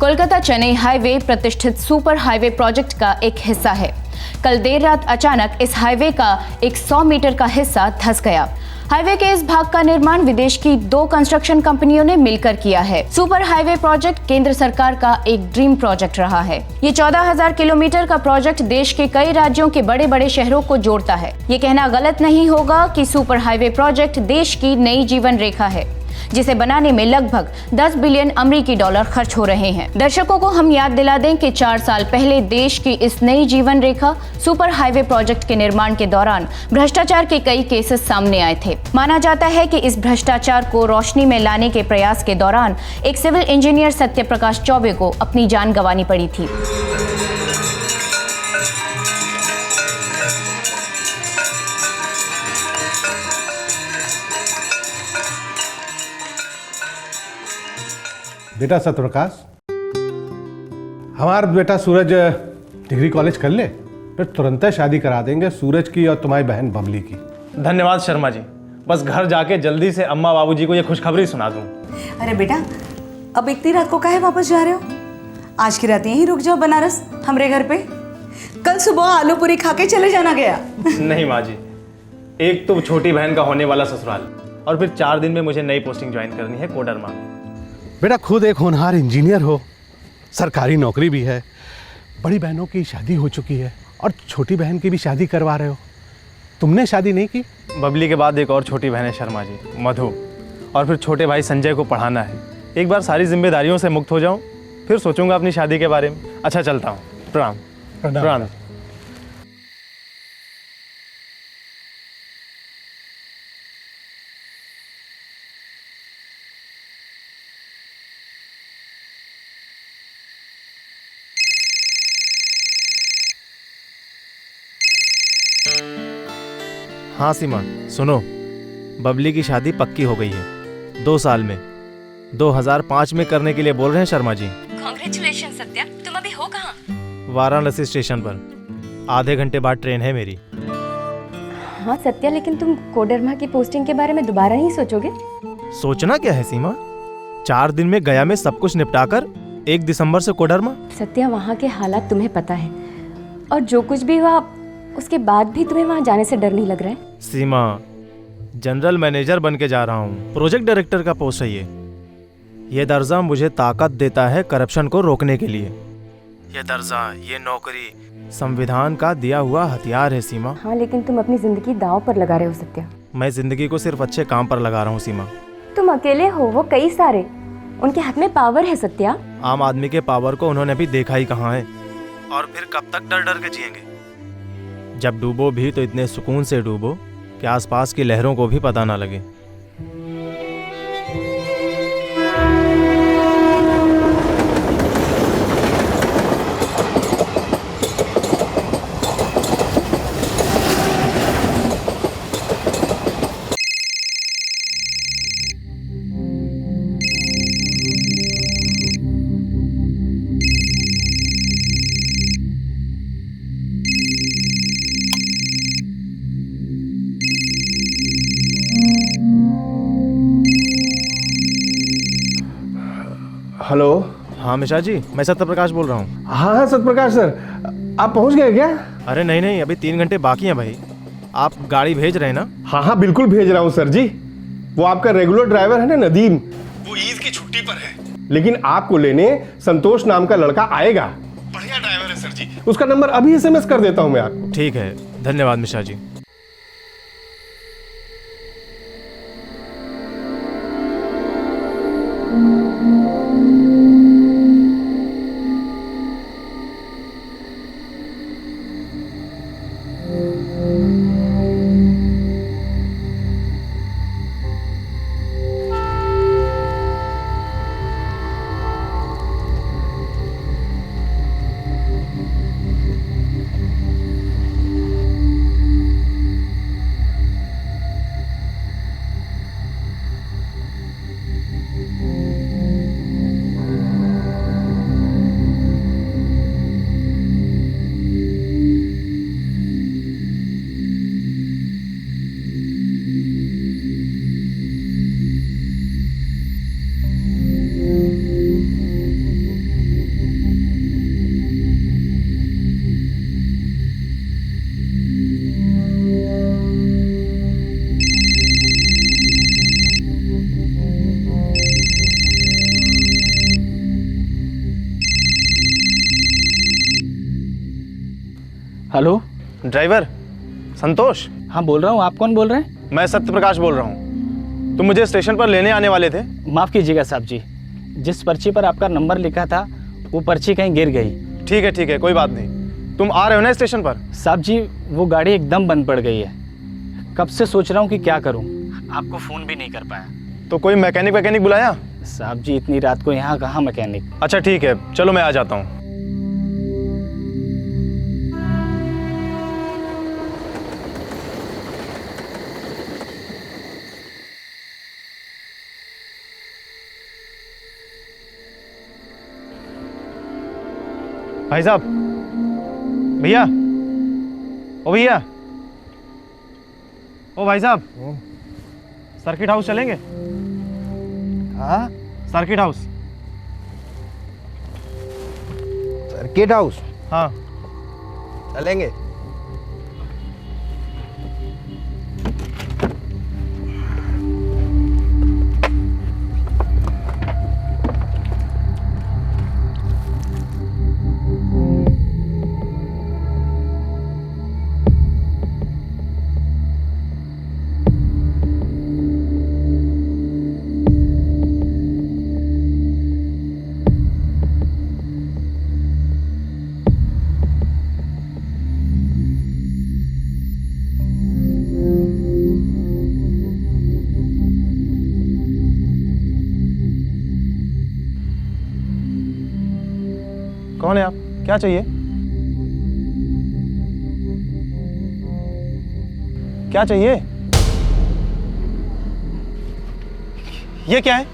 Kolkata Chennai highway प्रतिष्ठित super highway project का एक हिस्सा है। कल देर रात अचानक इस हाईवे का एक 100 मीटर का हिस्सा धंस गया। हाईवे के इस भाग का निर्माण विदेश की 2 कंस्ट्रक्शन कंपनियों ने मिलकर किया है। सुपर हाईवे प्रोजेक्ट केंद्र सरकार का एक ड्रीम प्रोजेक्ट रहा है। ये 14,000 किलोमीटर का प्रोजेक्ट देश के कई राज्यों के बड़े बड़े शहरों को जोड़ता है। ये कहना गलत नहीं होगा कि सुपर हाईवे प्रोजेक्ट देश की नई जीवन रेखा है, जिसे बनाने में लगभग 10 बिलियन अमेरिकी डॉलर खर्च हो रहे हैं। दर्शकों को हम याद दिला दें कि 4 साल पहले देश की इस नई जीवन रेखा सुपर हाईवे प्रोजेक्ट के निर्माण के दौरान भ्रष्टाचार के कई केसेस सामने आए थे। माना जाता है कि इस भ्रष्टाचार को रोशनी में लाने के प्रयास के दौरान एक सिविल इंजीनियर सत्यप्रकाश चौबे को अपनी जान गंवानी पड़ी थी। बेटा सत्यप्रकाश, हमारा बेटा सूरज डिग्री कॉलेज कर ले, फिर तुरंत शादी करा देंगे सूरज की और तुम्हारी बहन बबली की। धन्यवाद शर्मा जी, बस घर जाके जल्दी से अम्मा बाबूजी को ये खुशखबरी सुना दूं। अरे बेटा, अब इतनी रात को काहे वापस जा रहे हो? आज की रात यहीं रुक जाओ बनारस हमरे घर पे। कल सुबह आलू पूरी खा के चले जाना गया। नहीं माँ जी, एक तो छोटी बहन का होने वाला ससुराल, और फिर 4 दिन में मुझे नई पोस्टिंग ज्वाइन करनी है कोडरमा में। बेटा खुद एक होनहार इंजीनियर हो, सरकारी नौकरी भी है, बड़ी बहनों की शादी हो चुकी है और छोटी बहन की भी शादी करवा रहे हो। तुमने शादी नहीं की? बबली के बाद एक और छोटी बहन है शर्मा जी, मधु, और फिर छोटे भाई संजय को पढ़ाना है। एक बार सारी जिम्मेदारियों से मुक्त हो जाऊं, फिर सोचूंगा अपनी शादी के बारे में। अच्छा चलता हूँ, प्रणाम। प्रणाम। हाँ सीमा, सुनो, बबली की शादी पक्की हो गई है 2 साल में। 2005 में करने के लिए बोल रहे हैं शर्मा जी। कांग्रेचुलेशन सत्या, तुम अभी हो कहाँ? वाराणसी स्टेशन पर, आधे घंटे बाद ट्रेन है मेरी। हाँ सत्या, लेकिन तुम कोडरमा की पोस्टिंग के बारे में दोबारा नहीं सोचोगे? सोचना क्या है सीमा, 4 दिन में गया में सब कुछ निपटाकर 1 दिसंबर से कोडरमा। सत्या, वहाँ के हालात तुम्हें पता है, और जो कुछ भी हुआ उसके बाद भी तुम्हें वहाँ जाने से डर नहीं लग रहा है? सीमा, जनरल मैनेजर बन के जा रहा हूँ, प्रोजेक्ट डायरेक्टर का पोस्ट है ये दर्जा मुझे ताकत देता है करप्शन को रोकने के लिए। ये दर्जा, ये नौकरी संविधान का दिया हुआ हथियार है सीमा। हाँ, लेकिन तुम अपनी जिंदगी दांव पर लगा रहे हो सत्या। मैं जिंदगी को सिर्फ अच्छे काम पर लगा रहा हूँ सीमा। तुम अकेले हो, वो कई सारे, उनके हाथ में पावर है सत्या। आम आदमी के पावर को उन्होंने भी देखा ही कहाँ है, और फिर कब तक डर डर के जिएंगे। जब डूबो भी तो इतने सुकून से डूबो कि आसपास की लहरों को भी पता ना लगे। हेलो। हाँ मिश्रा जी, मैं सत्यप्रकाश बोल रहा हूँ। हाँ सत्यप्रकाश सर, आप पहुंच गए क्या? अरे नहीं, अभी 3 घंटे बाकी हैं भाई। आप गाड़ी भेज रहे हैं ना? हाँ बिल्कुल भेज रहा हूँ सर जी। वो आपका रेगुलर ड्राइवर है ना नदीम, वो ईद की छुट्टी पर है, लेकिन आपको लेने संतोष नाम का लड़का आएगा। बढ़िया ड्राइवर है सर जी, उसका नंबर अभी SMS कर देता हूँ मैं आपको। ठीक है, धन्यवाद मिश्रा जी। ड्राइवर संतोष। हाँ बोल रहा हूँ, आप कौन बोल रहे हैं? मैं सत्य प्रकाश बोल रहा हूँ। तुम मुझे स्टेशन पर लेने आने वाले थे। माफ़ कीजिएगा साहब जी, जिस पर्ची पर आपका नंबर लिखा था वो पर्ची कहीं गिर गई। ठीक है, कोई बात नहीं। तुम आ रहे हो ना स्टेशन पर? साहब जी वो गाड़ी एकदम बंद पड़ गई है। कब से सोच रहा हूँ कि क्या करूँ, आपको फ़ोन भी नहीं कर पाया। तो कोई मैकेनिक बुलाया? साहब जी इतनी रात को यहाँ कहाँ मैकेनिक। अच्छा ठीक है, चलो मैं आ जाता हूँ। भाई साहब, भैया, ओ भैया, ओ भाई साहब, सर्किट हाउस चलेंगे? हाँ, सर्किट हाउस। सर्किट हाउस हाँ चलेंगे। कौन है आप? क्या चाहिए? क्या चाहिए? ये क्या है?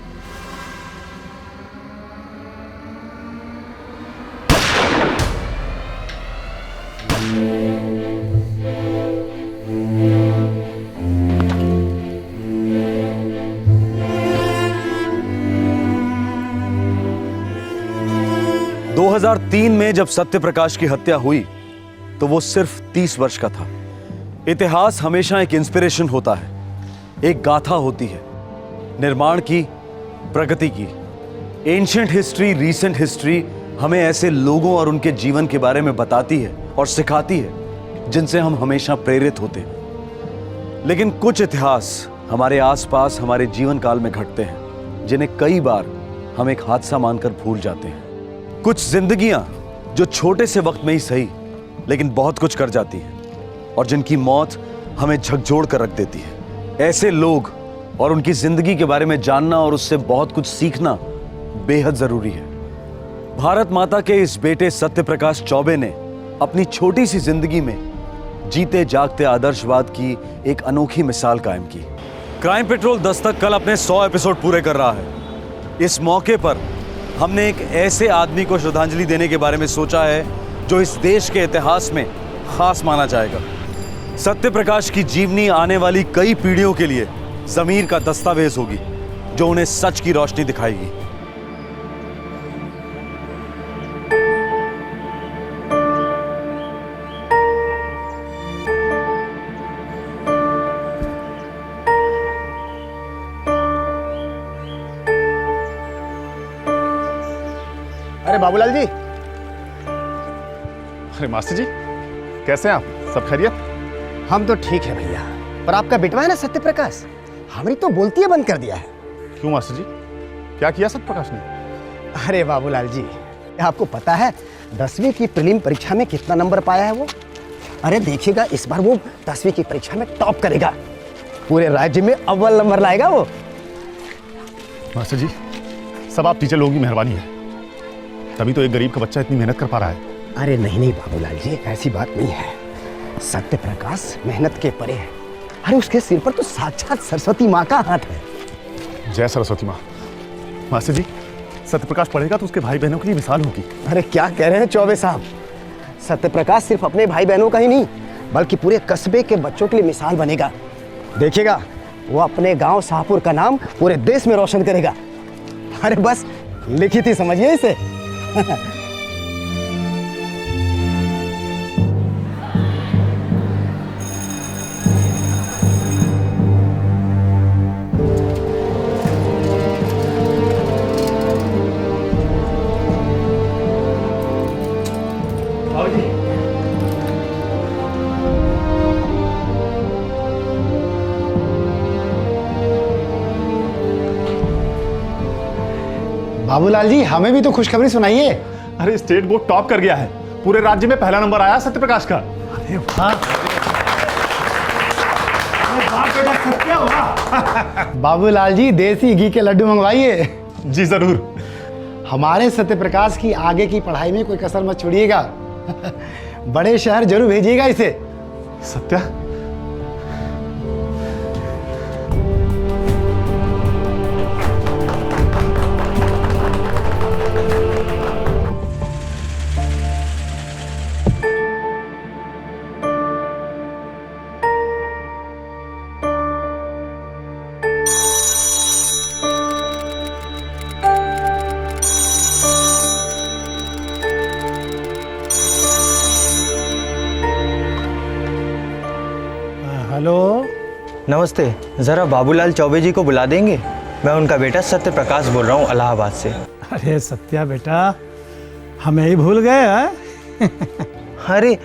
दो 2003 में जब सत्य प्रकाश की हत्या हुई तो वो सिर्फ 30 वर्ष का था। इतिहास हमेशा एक इंस्पिरेशन होता है, एक गाथा होती है निर्माण की, प्रगति की। एंशिएंट हिस्ट्री, रीसेंट हिस्ट्री हमें ऐसे लोगों और उनके जीवन के बारे में बताती है और सिखाती है जिनसे हम हमेशा प्रेरित होते हैं। लेकिन कुछ इतिहास हमारे आसपास हमारे जीवन काल में घटते हैं जिन्हें कई बार हम एक हादसा मानकर भूल जाते हैं। कुछ जिंदगियां जो छोटे से वक्त में ही सही लेकिन बहुत कुछ कर जाती हैं और जिनकी मौत हमें झकझोर कर रख देती है। ऐसे लोग और उनकी जिंदगी के बारे में जानना और उससे बहुत कुछ सीखना बेहद जरूरी है। भारत माता के इस बेटे सत्य प्रकाश चौबे ने अपनी छोटी सी जिंदगी में जीते जागते आदर्शवाद की एक अनोखी मिसाल कायम की। क्राइम पेट्रोल दस्तक कल अपने 100 एपिसोड पूरे कर रहा है। इस मौके पर हमने एक ऐसे आदमी को श्रद्धांजलि देने के बारे में सोचा है जो इस देश के इतिहास में खास माना जाएगा। सत्य प्रकाश की जीवनी आने वाली कई पीढ़ियों के लिए ज़मीर का दस्तावेज होगी जो उन्हें सच की रोशनी दिखाएगी। अरे बाबूलाल जी, अरे मास्टर जी, कैसे हैं आप? सब खैरियत? हम तो ठीक है भैया, पर आपका बेटवा है ना सत्य प्रकाश, हमारी तो बोलती है बंद कर दिया है। क्यों मास्टर जी, क्या किया सत्य प्रकाश ने? अरे बाबूलाल जी, आपको पता है 10वीं की प्रीलिम परीक्षा में कितना नंबर पाया है वो? अरे देखिएगा, इस बार वो 10वीं की परीक्षा में टॉप करेगा, पूरे राज्य में अव्वल नंबर लाएगा वो। मास्टर जी, सब आप टीचर लोगों की मेहरबानी है, तभी तो एक गरीब का बच्चा इतनी मेहनत कर पा रहा है। अरे नहीं नहीं बाबूलाल जी, ऐसी बात नहीं है। सत्य प्रकाश मेहनत के परे है। अरे उसके सिर पर तो साक्षात सरस्वती माँ का हाथ है। जय सरस्वती माँ। मास्टर जी, सत्य प्रकाश पढ़ेगा तो उसके भाई बहनों के लिए मिसाल होगी। अरे क्या कह रहे हैं चौबे साहब, सत्य प्रकाश सिर्फ अपने भाई बहनों का ही नहीं बल्कि पूरे कस्बे के बच्चों के लिए मिसाल बनेगा। देखिएगा, वो अपने गांव शाहपुर का नाम पूरे देश में रोशन करेगा। अरे बस लिखित ही समझिए इसे। बाबूलाल जी, हमें भी तो खुशखबरी सुनाइए। अरे स्टेट बोर्ड टॉप कर गया है, पूरे राज्य में पहला नंबर आया सत्य प्रकाश का। अरे वाह, बाबूलाल जी देसी घी के लड्डू मंगवाइए। जी जरूर। हमारे सत्य प्रकाश की आगे की पढ़ाई में कोई कसर मत छोड़िएगा। बड़े शहर जरूर भेजिएगा इसे। सत्या, हेलो, नमस्ते, ज़रा बाबूलाल चौबे जी को बुला देंगे? मैं उनका बेटा सत्य प्रकाश बोल रहा हूँ इलाहाबाद से। अरे सत्या बेटा, हमें ही भूल गए हैं? अरे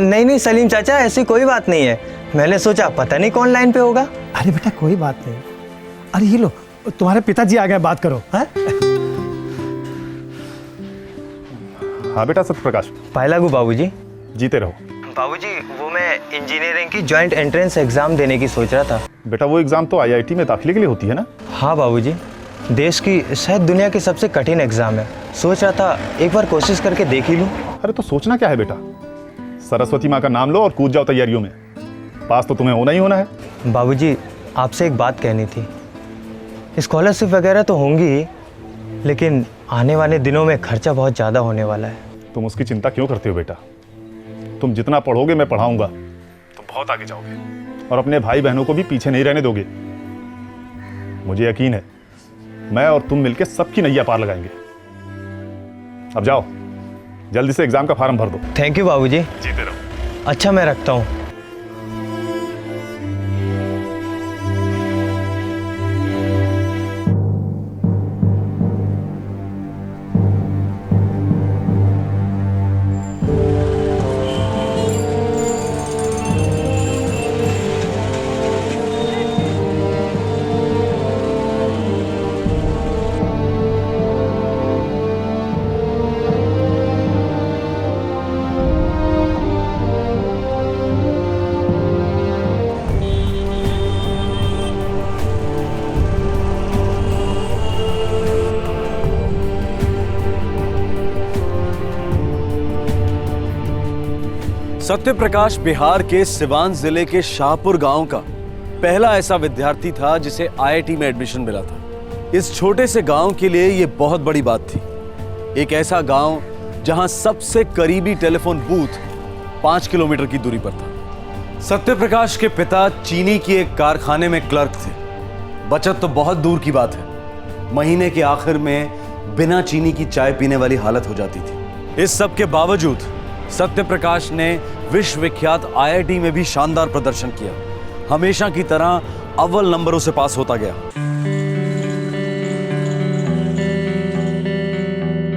नहीं नहीं सलीम चाचा, ऐसी कोई बात नहीं है। मैंने सोचा पता नहीं कौन लाइन पे होगा। अरे बेटा कोई बात नहीं। अरे ये लो, तुम्हारे पिताजी आ गए, बात करो। हाँ हाँ बेटा सत्य प्रकाश। पाए लागू बाबूजी। जीते रहो। बाबूजी, वो मैं इंजीनियरिंग की जॉइंट एंट्रेंस एग्जाम देने की सोच रहा था। बेटा वो एग्जाम तो आईआईटी में दाखिले के लिए होती है ना? हाँ बाबूजी, देश की शायद दुनिया की सबसे कठिन एग्जाम है। सोच रहा था एक बार कोशिश करके देख ही लूँ। अरे तो सोचना क्या है बेटा, सरस्वती माँ का नाम लो और कूद जाओ तैयारियों में। पास तो तुम्हें होना ही होना है। बाबूजी, आपसे एक बात कहनी थी। स्कॉलरशिप वगैरह तो होंगी ही, लेकिन आने वाले दिनों में खर्चा बहुत ज़्यादा होने वाला है। तुम उसकी चिंता क्यों करते हो बेटा? तुम जितना पढ़ोगे मैं पढ़ाऊंगा, तुम बहुत आगे जाओगे और अपने भाई बहनों को भी पीछे नहीं रहने दोगे। मुझे यकीन है मैं और तुम मिलकर सबकी नैया पार लगाएंगे। अब जाओ, जल्दी से एग्जाम का फॉर्म भर दो। थैंक यू बाबूजी। जीते रहो। अच्छा, मैं रखता हूँ। सत्य प्रकाश बिहार के सिवान जिले के शाहपुर गांव का पहला ऐसा विद्यार्थी था जिसे आईआईटी में एडमिशन मिला था। इस छोटे से गांव के लिए यह बहुत बड़ी बात थी। एक ऐसा गांव जहां सबसे करीबी टेलीफोन बूथ 5 किलोमीटर की दूरी पर था। सत्य प्रकाश के पिता चीनी की एक कारखाने में क्लर्क थे। बचत तो बहुत दूर की बात है, महीने के आखिर में बिना चीनी की चाय पीने वाली हालत हो जाती थी। इस सब के बावजूद सत्य प्रकाश ने विश्व विख्यात आईआईटी में भी शानदार प्रदर्शन किया। हमेशा की तरह अव्वल नंबरों से पास होता गया।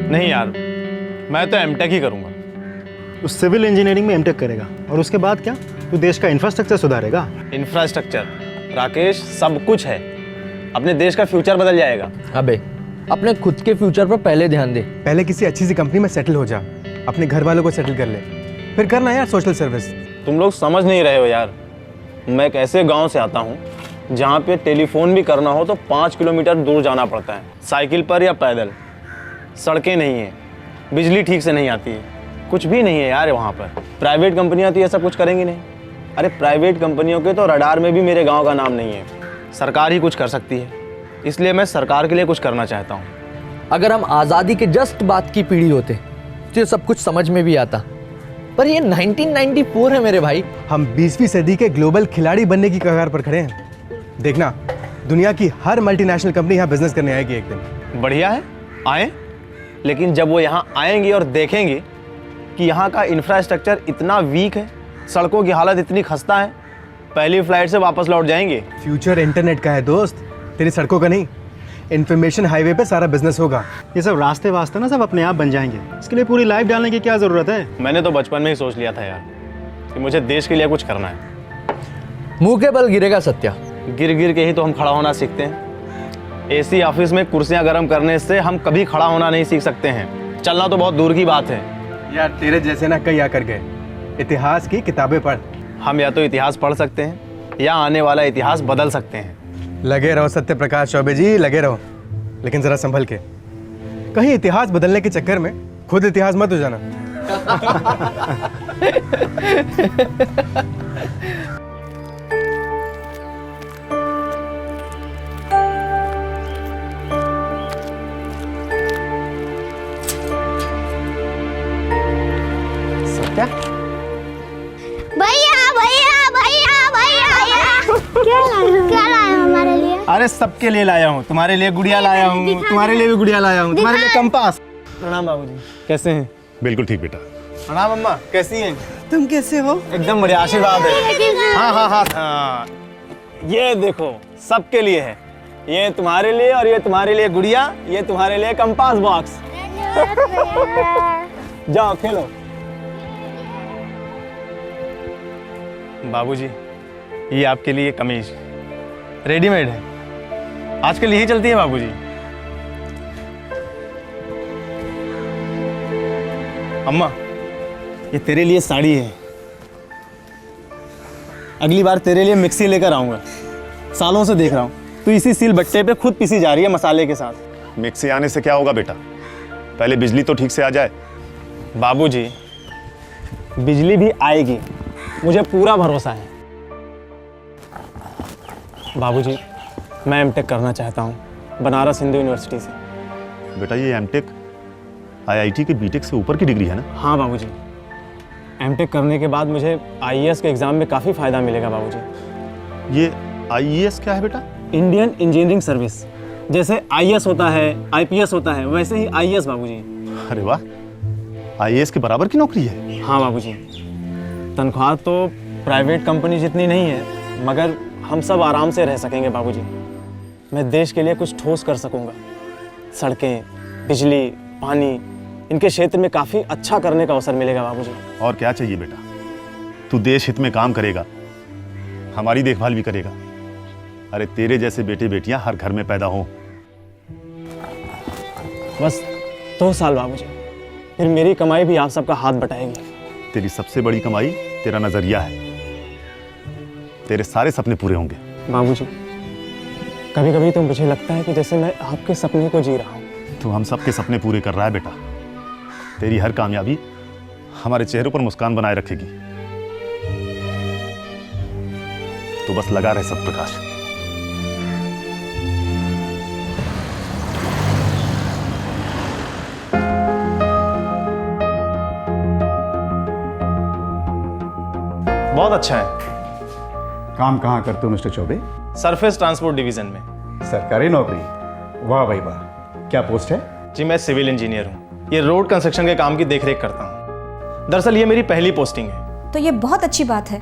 नहीं यार, मैं तो एमटेक ही करूंगा। तू सिविल इंजीनियरिंग में एमटेक करेगा और उसके बाद क्या? तू देश का इंफ्रास्ट्रक्चर सुधारेगा। इंफ्रास्ट्रक्चर राकेश सब कुछ है, अपने देश का फ्यूचर बदल जाएगा। अबे अपने खुद के फ्यूचर पर पहले ध्यान दे। पहले किसी अच्छी सी कंपनी में सेटल हो जा, अपने घर वालों को सेटल कर ले, फिर करना यार सोशल सर्विस। तुम लोग समझ नहीं रहे हो यार। मैं एक ऐसे गांव से आता हूं जहां पे टेलीफोन भी करना हो तो 5 किलोमीटर दूर जाना पड़ता है, साइकिल पर या पैदल। सड़कें नहीं है, बिजली ठीक से नहीं आती है, कुछ भी नहीं है यार वहाँ पर। प्राइवेट कंपनियाँ तो ये सब कुछ करेंगी नहीं। अरे प्राइवेट कंपनियों के तो रडार में भी मेरे गाँव का नाम नहीं है। सरकार ही कुछ कर सकती है, इसलिए मैं सरकार के लिए कुछ करना चाहता हूँ। अगर हम आज़ादी के जस्ट बाद की पीढ़ी होते तो ये सब कुछ समझ में भी आता, पर ये 1994 है मेरे भाई। हम 20वीं सदी के ग्लोबल खिलाड़ी बनने की कगार पर खड़े हैं। देखना, दुनिया की हर मल्टीनेशनल कंपनी यहाँ बिजनेस करने आएगी एक दिन। बढ़िया है, आए, लेकिन जब वो यहाँ आएंगे और देखेंगे कि यहाँ का इंफ्रास्ट्रक्चर इतना वीक है, सड़कों की हालत इतनी खस्ता है, पहली फ्लाइट से वापस लौट जाएंगे। फ्यूचर इंटरनेट का है दोस्त, तेरी सड़कों का नहीं। इन्फॉर्मेशन हाईवे पे सारा बिजनेस होगा। ये सब रास्ते वास्ते ना सब अपने आप बन जाएंगे, इसके लिए पूरी लाइफ डालने की क्या जरूरत है। मैंने तो बचपन में ही सोच लिया था यार कि मुझे देश के लिए कुछ करना है। मुंह के बल गिरेगा सत्या। गिर गिर के ही तो हम खड़ा होना सीखते हैं। एसी ऑफिस में कुर्सियां गर्म करने से हम कभी खड़ा होना नहीं सीख सकते हैं, चलना तो बहुत दूर की बात है। यार तेरे जैसे ना कई आकर गए। इतिहास की किताबें पढ़। हम या तो इतिहास पढ़ सकते हैं या आने वाला इतिहास बदल सकते हैं। लगे रहो सत्य प्रकाश चौबे जी, लगे रहो, लेकिन जरा संभल के। कहीं इतिहास बदलने के चक्कर में खुद इतिहास मत हो जाना। सत्या, भैया भैया भैया भैया क्या लाए हो हमारे लिए? अरे सबके लिए लाया हूँ, तुम्हारे लिए गुड़िया लाया हूँ, तुम्हारे लिए भी गुड़िया लाया हूँ, तुम्हारे लिए कंपास। प्रणाम बाबूजी, कैसे हैं? बिल्कुल ठीक बेटा। प्रणाम अम्मा, कैसी हैं? तुम कैसे हो? एकदम बढ़िया, आशीर्वाद है। हाँ हाँ हाँ हाँ, ये देखो सबके लिए है, ये तुम्हारे लिए और ये तुम्हारे लिए गुड़िया, ये तुम्हारे लिए कंपास बॉक्स। जाओ खेलो। बाबूजी, ये आपके लिए कमीज रेडीमेड है, आजकल यही चलती है बाबूजी। अम्मा, ये तेरे लिए साड़ी है, अगली बार तेरे लिए मिक्सी लेकर आऊंगा। सालों से देख रहा हूँ तू इसी सिल बट्टे पे खुद पिसी जा रही है मसाले के साथ। मिक्सी आने से क्या होगा बेटा, पहले बिजली तो ठीक से आ जाए। बाबूजी, बिजली भी आएगी, मुझे पूरा भरोसा है। बाबूजी, मैं एमटेक करना चाहता हूँ बनारस हिंदू यूनिवर्सिटी से। बेटा ये एमटेक आईआईटी के बीटेक से ऊपर की डिग्री है ना? हाँ बाबूजी, एमटेक करने के बाद मुझे आईएएस के एग्ज़ाम में काफ़ी फ़ायदा मिलेगा बाबूजी। ये आईएएस क्या है बेटा? Indian engineering service. जैसे आईएएस होता है, आईपीएस होता है, वैसे ही आईएएस बाबूजी। अरे वाह, आईएएस के बराबर की नौकरी है। हाँ बाबूजी, तनख्वाह तो प्राइवेट कंपनी जितनी नहीं है, मगर हम सब आराम से रह सकेंगे बाबूजी। मैं देश के लिए कुछ ठोस कर सकूंगा। सड़कें, बिजली, पानी, इनके क्षेत्र में काफ़ी अच्छा करने का अवसर मिलेगा बाबूजी। और क्या चाहिए बेटा, तू देश हित में काम करेगा, हमारी देखभाल भी करेगा। अरे तेरे जैसे बेटे बेटियां हर घर में पैदा हों। बस 2 साल बाबूजी, फिर मेरी कमाई भी आप सबका हाथ बटाएगी। तेरी सबसे बड़ी कमाई तेरा नजरिया है, तेरे सारे सपने पूरे होंगे। बाबूजी, कभी कभी तो मुझे लगता है कि जैसे मैं आपके सपने को जी रहा हूँ। तू हम सबके सपने पूरे कर रहा है बेटा। तेरी हर कामयाबी हमारे चेहरों पर मुस्कान बनाए रखेगी। तू बस लगा रहे सत्य प्रकाश। बहुत अच्छा है। काम कहाँ करते हो mister Choubey? Surface transport division में। सरकारी नौकरी? वाह भाई वाह, क्या पोस्ट है? जी मैं सिविल इंजीनियर हूँ, ये रोड कंस्ट्रक्शन के काम की देखरेख करता हूँ। दरअसल ये मेरी पहली पोस्टिंग है। तो ये बहुत अच्छी बात है।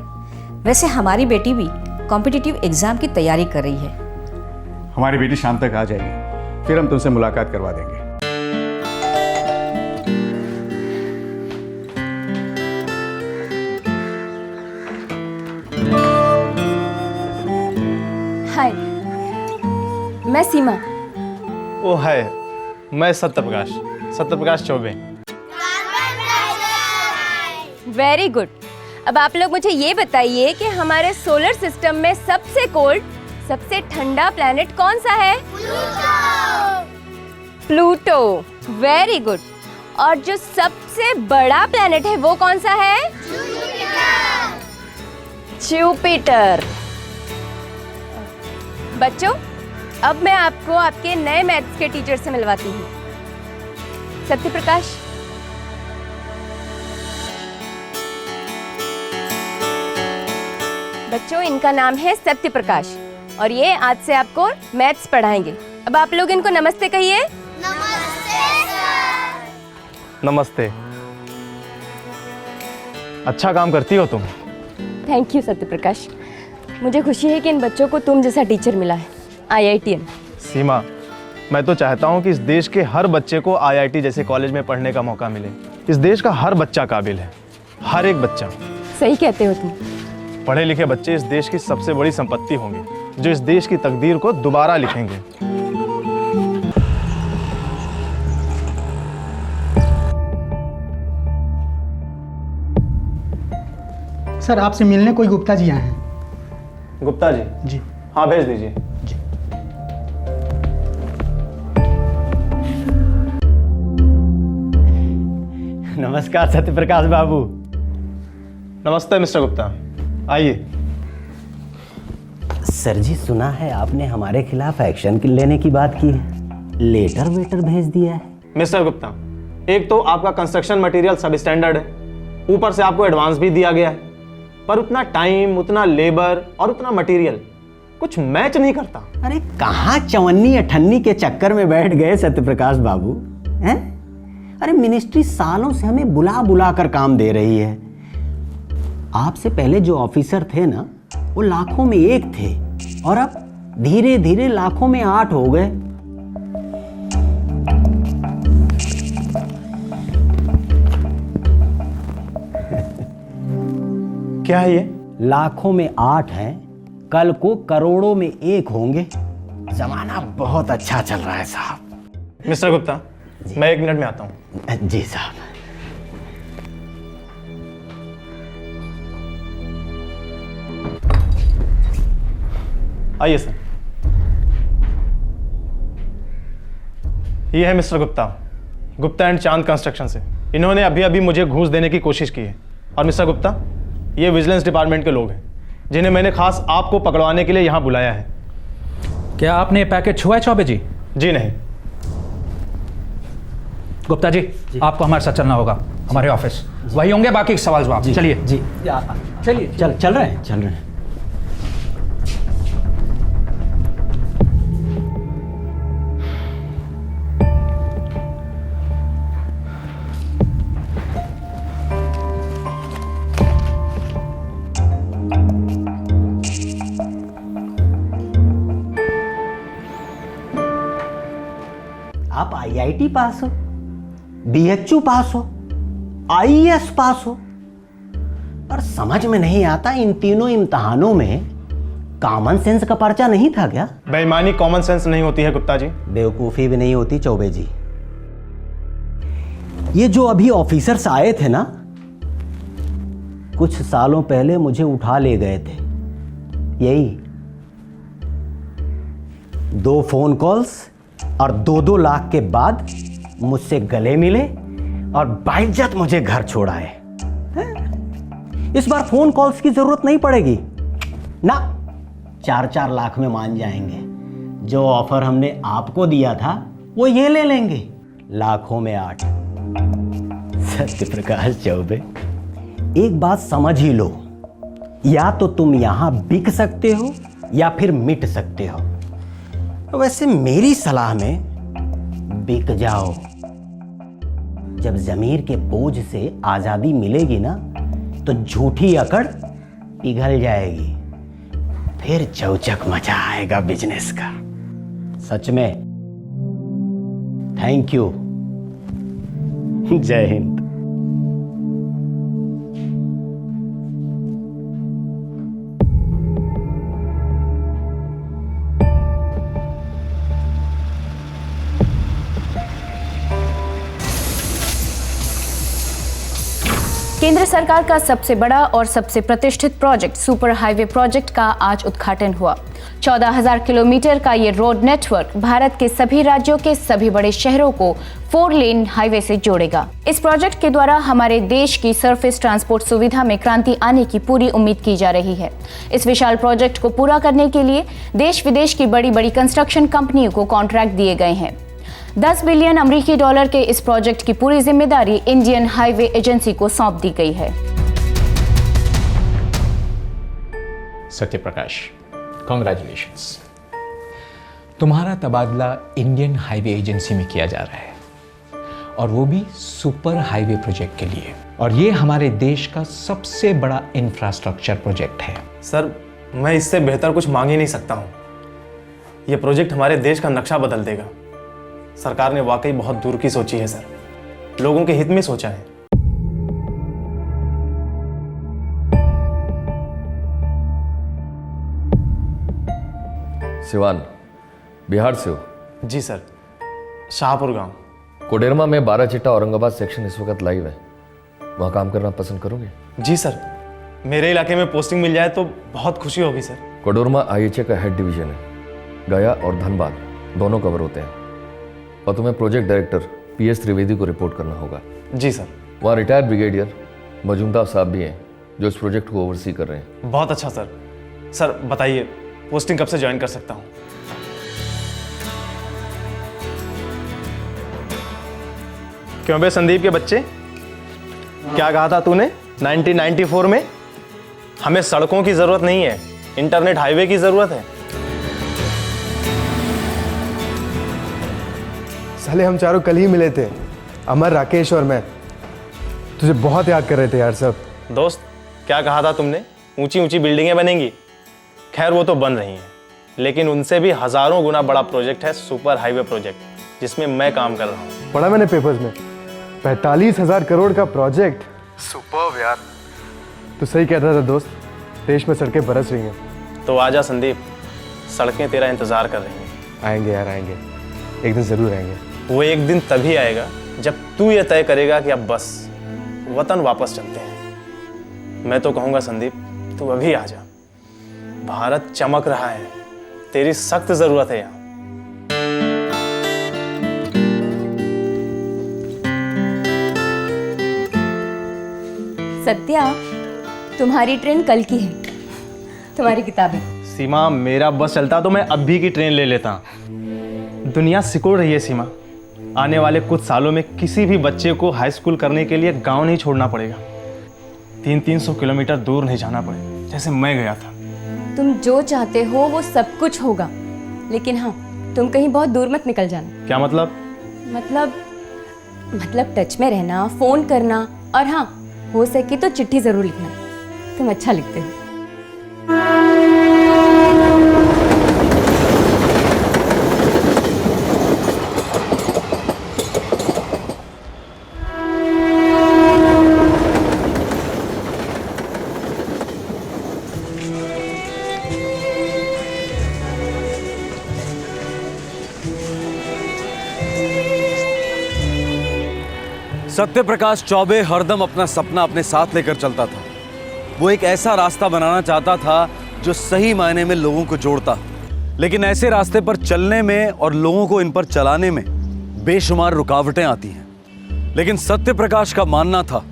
वैसे हमारी बेटी भी कॉम्पिटिटिव एग्जाम की तैयारी कर रही है। हमारी बेटी शाम तक आ जाएगी, फिर हम तुमसे मुलाकात करवा देंगे। हाय, मैं सीमा। ओ है, मैं सत्यप्रकाश चौबे। Very good. अब आप लोग मुझे ये बताइए कि हमारे सोलर सिस्टम में सबसे कोल्ड, सबसे ठंडा प्लैनेट कौन सा है? प्लूटो। Very good. और जो सबसे बड़ा प्लैनेट है वो कौन सा है? जुपिटर। बच्चों, अब मैं आपको आपके नए मैथ्स के टीचर से मिलवाती हूँ। सत्यप्रकाश। बच्चों, इनका नाम है सत्यप्रकाश और ये आज से आपको मैथ्स पढ़ाएंगे। अब आप लोग इनको नमस्ते कहिए। नमस्ते। अच्छा काम करती हो तुम। Thank you Satyaprakash. मुझे खुशी है कि इन बच्चों को तुम जैसा टीचर मिला है, IITian। सीमा, मैं तो चाहता हूँ कि इस देश के हर बच्चे को IIT जैसे कॉलेज में पढ़ने का मौका मिले। इस देश का हर बच्चा काबिल है, हर एक बच्चा। सही कहते हो तुम। पढ़े लिखे बच्चे इस देश की सबसे बड़ी संपत्ति होंगे, जो इस देश की तकदीर को दोबारा लिखेंगे। सर आपसे मिलने कोई गुप्ता जी आए हैं। गुप्ता जी? जी। हाँ भेज दीजिए। नमस्कार सत्यप्रकाश बाबू। नमस्ते मिस्टर गुप्ता, आइए। सर जी सुना है आपने हमारे खिलाफ एक्शन लेने की बात की है, लेटर वेटर भेज दिया है। मिस्टर गुप्ता, एक तो आपका कंस्ट्रक्शन मटेरियल सब स्टैंडर्ड है, ऊपर से आपको एडवांस भी दिया गया है, पर उतना टाइम, उतना लेबर और उतना मटेरियल कुछ मैच नहीं करता। अरे कहाँ चवन्नी अठन्नी के चक्कर में बैठ गए सत्यप्रकाश बाबू हैं? अरे मिनिस्ट्री सालों से हमें बुला बुला कर काम दे रही है। आपसे पहले जो ऑफिसर थे ना, वो लाखों में एक थे और अब धीरे धीरे लाखों में 8 हो गए। क्या है ये? लाखों में 8 हैं, कल को करोड़ों में 1 होंगे। जमाना बहुत अच्छा चल रहा है साहब। मिस्टर गुप्ता, मैं 1 मिनट में आता हूँ। जी साहब। आइए सर। ये है मिस्टर गुप्ता, गुप्ता एंड चांद कंस्ट्रक्शन से। इन्होंने अभी अभी मुझे घूस देने की कोशिश की है। और मिस्टर गुप्ता, ये विजिलेंस डिपार्टमेंट के लोग हैं जिन्हें मैंने खास आपको पकड़वाने के लिए यहाँ बुलाया है। क्या आपने पैकेट छुआ है चौबे जी? जी नहीं। गुप्ता जी, आपको हमारे साथ चलना होगा, हमारे ऑफिस वही होंगे, बाकी सवाल जवाब। चलिए जी चलिए। चल रहे हैं। आप IIT पास हो, BHU पास हो, IAS पास हो, और समझ में नहीं आता इन तीनों इम्तहानों में कॉमन सेंस का पर्चा नहीं था क्या? बेईमानी कॉमन सेंस नहीं होती है गुप्ता जी। बेवकूफी भी नहीं होती चौबे जी। ये जो अभी ऑफिसर्स आए थे ना, कुछ सालों पहले मुझे उठा ले गए थे। यही 2 फोन कॉल्स और 2-2 लाख के बाद मुझसे गले मिले और बाइज्जत मुझे घर छोड़ाए। इस बार फोन कॉल्स की जरूरत नहीं पड़ेगी ना, 4-4 लाख में मान जाएंगे। जो ऑफर हमने आपको दिया था वो ये ले लेंगे, लाखों में 8। सत्यप्रकाश चौबे, एक बात समझ ही लो, या तो तुम यहां बिक सकते हो या फिर मिट सकते हो। वैसे मेरी सलाह में बिक जाओ। जब जमीर के बोझ से आजादी मिलेगी ना, तो झूठी अकड़ पिघल जाएगी, फिर चौचक मचा आएगा बिजनेस का। सच में थैंक यू। जय हिंद। केंद्र सरकार का सबसे बड़ा और सबसे प्रतिष्ठित प्रोजेक्ट सुपर हाईवे प्रोजेक्ट का आज उद्घाटन हुआ। 14,000 किलोमीटर का ये रोड नेटवर्क भारत के सभी राज्यों के सभी बड़े शहरों को 4 लेन हाईवे से जोड़ेगा। इस प्रोजेक्ट के द्वारा हमारे देश की सरफेस ट्रांसपोर्ट सुविधा में क्रांति आने की पूरी उम्मीद की जा रही है। इस विशाल प्रोजेक्ट को पूरा करने के लिए देश विदेश की बड़ी बड़ी कंस्ट्रक्शन कंपनियों को कॉन्ट्रैक्ट दिए गए हैं। 10 बिलियन अमेरिकी डॉलर के इस प्रोजेक्ट की पूरी जिम्मेदारी इंडियन हाईवे एजेंसी को सौंप दी गई है। सत्यप्रकाश, कॉन्ग्रेचुलेशंस। तुम्हारा तबादला इंडियन हाईवे एजेंसी में किया जा रहा है, और वो भी सुपर हाईवे प्रोजेक्ट के लिए। और ये हमारे देश का सबसे बड़ा इंफ्रास्ट्रक्चर प्रोजेक्ट है। सर, मैं इससे बेहतर कुछ मांग ही नहीं सकता हूँ। ये प्रोजेक्ट हमारे देश का नक्शा बदल देगा। सरकार ने वाकई बहुत दूर की सोची है सर, लोगों के हित में सोचा है। सिवान, बिहार से हो? जी सर, शाहपुर गांव। कोडरमा में 12 चिट्टा औरंगाबाद सेक्शन इस वक्त लाइव है, वहाँ काम करना पसंद करोगे? जी सर, मेरे इलाके में पोस्टिंग मिल जाए तो बहुत खुशी होगी सर। कोडरमा आईएचए का हेड डिवीजन है। गया और धनबाद दोनों कवर होते हैं। और तुम्हें प्रोजेक्ट डायरेक्टर PS त्रिवेदी को रिपोर्ट करना होगा। जी सर। वहाँ रिटायर्ड ब्रिगेडियर मजूमदार साहब भी हैं जो इस प्रोजेक्ट को ओवरसी कर रहे हैं। बहुत अच्छा सर। सर बताइए पोस्टिंग कब से ज्वाइन कर सकता हूँ? क्यों बे संदीप के बच्चे, क्या कहा था तूने 1994 में? हमें सड़कों की जरूरत नहीं है, इंटरनेट हाईवे की जरूरत है। साले हम चारों कल ही मिले थे, अमर, राकेश और मैं। तुझे बहुत याद कर रहे थे यार सब। दोस्त क्या कहा था तुमने? ऊंची ऊंची बिल्डिंगें बनेंगी। खैर वो तो बन रही हैं, लेकिन उनसे भी हजारों गुना बड़ा प्रोजेक्ट है सुपर हाईवे प्रोजेक्ट, जिसमें मैं काम कर रहा हूँ। पढ़ा मैंने पेपर्स में, 45,000 करोड़ का प्रोजेक्ट। सुपर्ब यार। तू सही कह रहा था दोस्त, देश में सड़कें बरस रही हैं। तो आजा संदीप, सड़कें तेरा इंतजार कर रही हैं। आएंगे यार आएंगे, एक दिन जरूर आएंगे। वो एक दिन तभी आएगा जब तू ये तय करेगा कि अब बस वतन वापस चलते हैं। मैं तो कहूँगा संदीप तू अभी आ जा, भारत चमक रहा है, तेरी सख्त जरूरत है यहाँ। सत्या, तुम्हारी ट्रेन कल की है, तुम्हारी किताबें। सीमा, मेरा बस चलता तो मैं अब भी की ट्रेन ले लेता। दुनिया सिकुड़ रही है सीमा, आने वाले कुछ सालों में किसी भी बच्चे को हाई स्कूल करने के लिए गांव नहीं छोड़ना पड़ेगा, 300-300 किलोमीटर दूर नहीं जाना पड़ेगा, जैसे मैं गया था। तुम जो चाहते हो वो सब कुछ होगा, लेकिन हाँ, तुम कहीं बहुत दूर मत निकल जाना। क्या मतलब? मतलब टच में रहना, फोन करना, और हाँ, हो सके तो चिट्ठी जरूर लिखना। तुम अच्छा लिखते हो। सत्य प्रकाश चौबे हरदम अपना सपना अपने साथ लेकर चलता था। वो एक ऐसा रास्ता बनाना चाहता था जो सही मायने में लोगों को जोड़ता, लेकिन ऐसे रास्ते पर चलने में और लोगों को इन पर चलाने में बेशुमार रुकावटें आती हैं। लेकिन सत्य प्रकाश का मानना था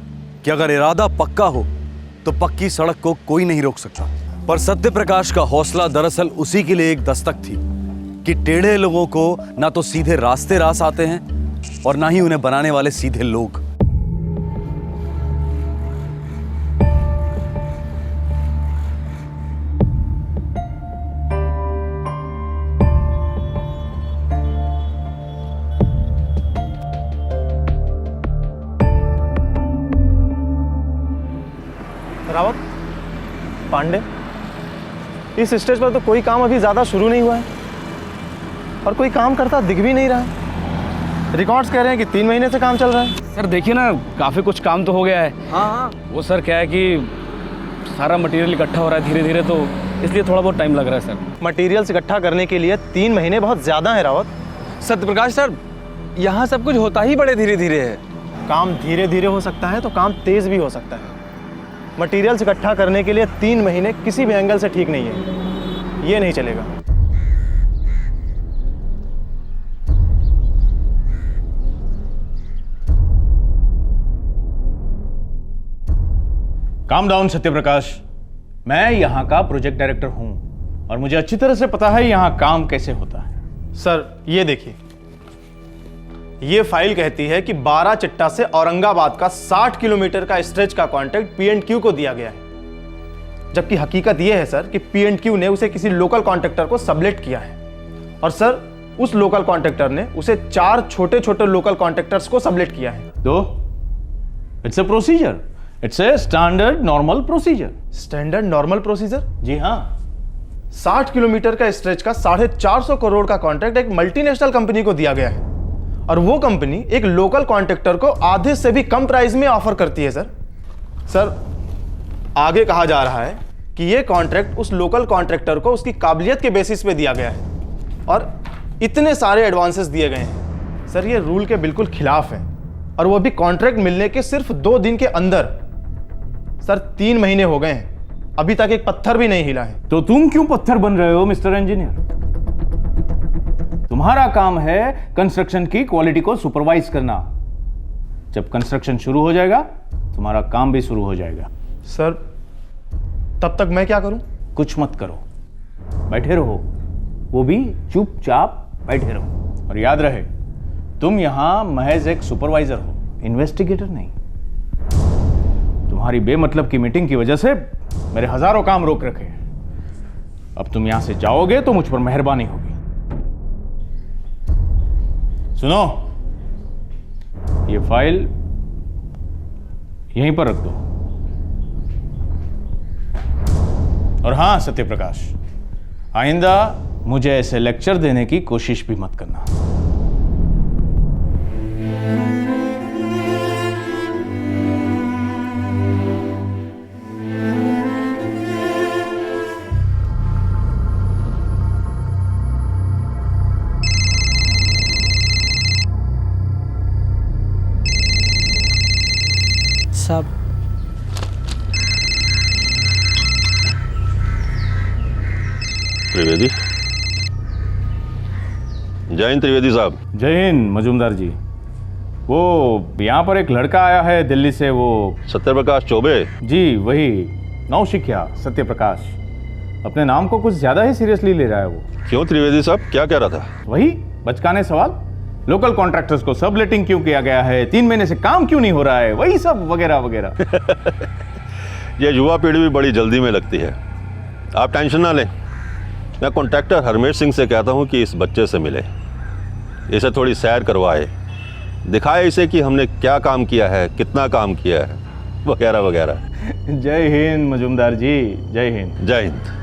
कि अगर इरादा पक्का हो तो पक्की सड़क को कोई नहीं रोक सकता। पर सत्य प्रकाश का हौसला दरअसल उसी के लिए एक दस्तक थी कि टेढ़े लोगों को ना तो सीधे रास्ते रास आते हैं और ना ही उन्हें बनाने वाले सीधे लोग। रावत, पांडे, इस स्टेज पर तो कोई काम अभी ज्यादा शुरू नहीं हुआ है और कोई काम करता दिख भी नहीं रहा है। रिकॉर्ड्स कह रहे हैं कि 3 महीने से काम चल रहा है। सर देखिए ना, काफ़ी कुछ काम तो हो गया है। हाँ, वो सर क्या है कि सारा मटेरियल इकट्ठा हो रहा है धीरे धीरे, तो इसलिए थोड़ा बहुत टाइम लग रहा है सर। मटेरियल्स इकट्ठा करने के लिए 3 महीने बहुत ज़्यादा है रावत। सत्यप्रकाश सर, यहाँ सब कुछ होता ही बड़े धीरे धीरे है। काम धीरे धीरे हो सकता है तो काम तेज़ भी हो सकता है। मटेरियल्स इकट्ठा करने के लिए 3 महीने किसी भी एंगल से ठीक नहीं है, ये नहीं चलेगा। काम डाउन सत्यप्रकाश, मैं यहाँ का प्रोजेक्ट डायरेक्टर हूँ और मुझे अच्छी तरह से पता है यहाँ काम कैसे होता है। सर ये देखिए, ये फाइल कहती है कि 12 चिट्टा से औरंगाबाद का 60 किलोमीटर का स्ट्रेच का कॉन्ट्रैक्ट P&Q को दिया गया है, जबकि हकीकत ये है सर कि P&Q ने उसे किसी लोकल कॉन्ट्रैक्टर को सबलेट किया है और सर उस लोकल कॉन्ट्रैक्टर ने उसे 4 छोटे छोटे लोकल कॉन्ट्रैक्टर्स को सबलेट किया है। तो it's a procedure, it's a standard normal procedure. Standard normal procedure? जी हाँ। 60 किलोमीटर का स्ट्रेच का 450 करोड़ का कॉन्ट्रैक्ट एक मल्टीनेशनल कंपनी को दिया गया है और वो कंपनी एक लोकल कॉन्ट्रैक्टर को आधे से भी कम प्राइस में ऑफर करती है। सर आगे कहा जा रहा है कि ये कॉन्ट्रैक्ट उस लोकल कॉन्ट्रैक्टर को उसकी काबिलियत के बेसिस पे दिया गया है और इतने सारे एडवांसेस दिए गए हैं। सर ये रूल के बिल्कुल खिलाफ है और वो भी कॉन्ट्रैक्ट मिलने के सिर्फ 2 दिन के अंदर। सर 3 महीने हो गए हैं, अभी तक एक पत्थर भी नहीं हिला है। तो तुम क्यों पत्थर बन रहे हो मिस्टर इंजीनियर? तुम्हारा काम है कंस्ट्रक्शन की क्वालिटी को सुपरवाइज करना। जब कंस्ट्रक्शन शुरू हो जाएगा तुम्हारा काम भी शुरू हो जाएगा। सर तब तक मैं क्या करूं? कुछ मत करो, बैठे रहो, वो भी चुपचाप बैठे रहो। और याद रहे, तुम यहां महज एक सुपरवाइजर हो, इन्वेस्टिगेटर नहीं। तुम्हारी बेमतलब की मीटिंग की वजह से मेरे हजारों काम रोक रखे। अब तुम यहां से जाओगे तो मुझ पर मेहरबानी होगी। सुनो, ये फाइल यहीं पर रख दो। और हां सत्यप्रकाश, आइंदा मुझे ऐसे लेक्चर देने की कोशिश भी मत करना। साहब, त्रिवेदी। जय हिंद त्रिवेदी साहब। जय हिंद मजूमदार जी। वो यहाँ पर एक लड़का आया है दिल्ली से, वो सत्यप्रकाश चौबे। जी वही, नौशिखिया सत्यप्रकाश। अपने नाम को कुछ ज्यादा ही सीरियसली ले रहा है वो। क्यों त्रिवेदी साहब, क्या कह रहा था? वही बचकाने सवाल, लोकल कॉन्ट्रैक्टर्स को सबलेटिंग क्यों किया गया है, 3 महीने से काम क्यों नहीं हो रहा है, वही सब वगैरह वगैरह। ये युवा पीढ़ी भी बड़ी जल्दी में लगती है। आप टेंशन ना लें, मैं कॉन्ट्रैक्टर हरमेश सिंह से कहता हूं कि इस बच्चे से मिले, इसे थोड़ी सैर करवाए, दिखाए इसे कि हमने क्या काम किया है, कितना काम किया है, वगैरह वगैरह। जय हिंद मजूमदार जी, जय हिंद। जय हिंद।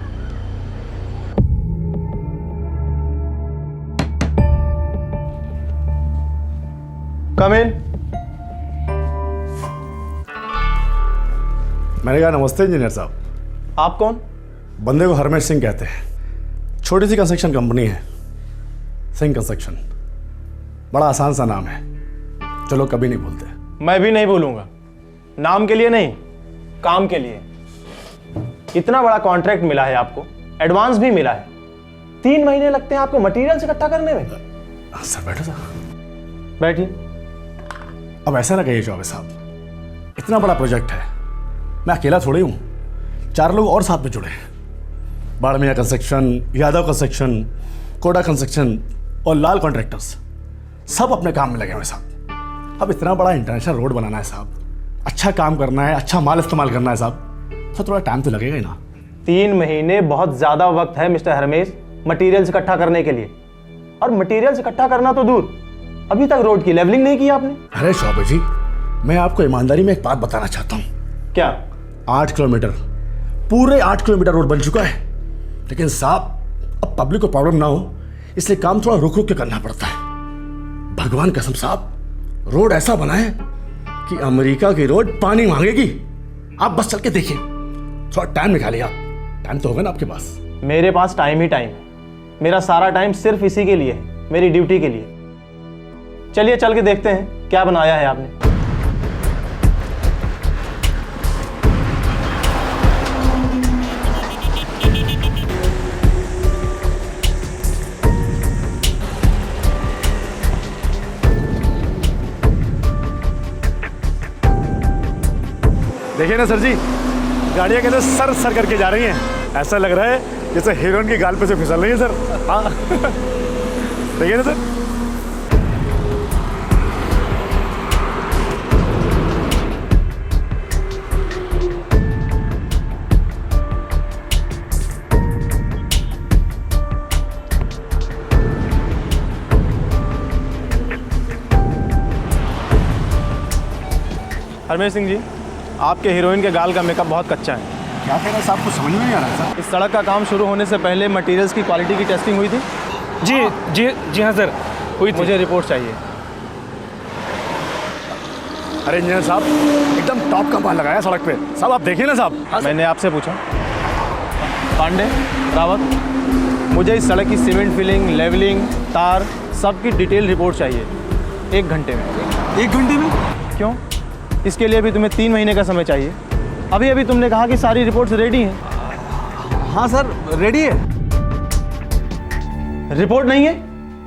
कम इन। मैंने कहा नमस्ते इंजीनियर साहब। आप कौन? बंदे को हरमेश सिंह कहते हैं, छोटी सी कंस्ट्रक्शन कंपनी है, सिंह कंस्ट्रक्शन। बड़ा आसान सा नाम है, चलो कभी नहीं भूलते। मैं भी नहीं भूलूंगा, नाम के लिए नहीं, काम के लिए। इतना बड़ा कॉन्ट्रैक्ट मिला है आपको, एडवांस भी मिला है, 3 महीने लगते हैं आपको मटेरियल इकट्ठा करने में। सर बैठो साहब। बैठिए। अब ऐसा ना कहिए चौबे साहब, इतना बड़ा प्रोजेक्ट है, मैं अकेला थोड़ी हूँ, 4 लोग और साथ में जुड़े हैं। बाड़मिया कंस्ट्रक्शन, यादव कंस्ट्रक्शन, कोडा कंस्ट्रक्शन और लाल कॉन्ट्रैक्टर्स सब अपने काम में लगे हुए साहब। अब इतना बड़ा इंटरनेशनल रोड बनाना है साहब, अच्छा काम करना है, अच्छा माल इस्तेमाल करना है साहब, तो थोड़ा टाइम तो लगेगा ही ना। 3 महीने बहुत ज्यादा वक्त है मिस्टर हरमेश मटेरियल्स इकट्ठा करने के लिए। और मटेरियल्स इकट्ठा करना तो दूर, अभी तक रोड की लेवलिंग नहीं की आपने। अरे शौबे जी, मैं आपको ईमानदारी में एक बात बताना चाहता हूँ। क्या? 8 किलोमीटर, पूरे 8 किलोमीटर रोड बन चुका है, लेकिन साहब अब पब्लिक को प्रॉब्लम ना हो इसलिए काम थोड़ा रुक रुक के करना पड़ता है। भगवान कसम साहब, रोड ऐसा बना है कि अमेरिका की रोड पानी मांगेगी। आप बस चल के देखिए, थोड़ा टाइम निकालिए आप, टाइम तो होगा ना आपके पास। मेरे पास टाइम ही टाइम है, मेरा सारा टाइम सिर्फ इसी के लिए है, मेरी ड्यूटी के लिए। चलिए चल के देखते हैं क्या बनाया है आपने। देखिए ना सर जी, गाड़ियाँ कहते सर सर करके जा रही हैं, ऐसा लग रहा है जैसे हीरोइन की गाल पे से फिसल रही है सर। हाँ देखिए ना सर। हरमेश सिंह जी, आपके हीरोइन के गाल का मेकअप बहुत कच्चा है। क्या कह रहे हैं साहब, कुछ समझ में नहीं आ रहा है सर। इस सड़क का काम शुरू होने से पहले मटेरियल्स की क्वालिटी की टेस्टिंग हुई थी? जी हाँ सर, हुई थी। मुझे रिपोर्ट चाहिए। अरे इंजीनियर साहब, एकदम टॉप का माल लगाया सड़क पे साहब, आप देखिए ना साहब। मैंने आपसे पूछा। पांडे, रावत, मुझे इस सड़क की सीमेंट फिलिंग, लेवलिंग, तार सब की डिटेल रिपोर्ट चाहिए 1 घंटे में। 1 घंटे में? क्यों? इसके लिए भी तुम्हें 3 महीने का समय चाहिए। अभी अभी तुमने कहा कि सारी रिपोर्ट्स रेडी हैं। हाँ सर, रेडी है। रिपोर्ट नहीं है?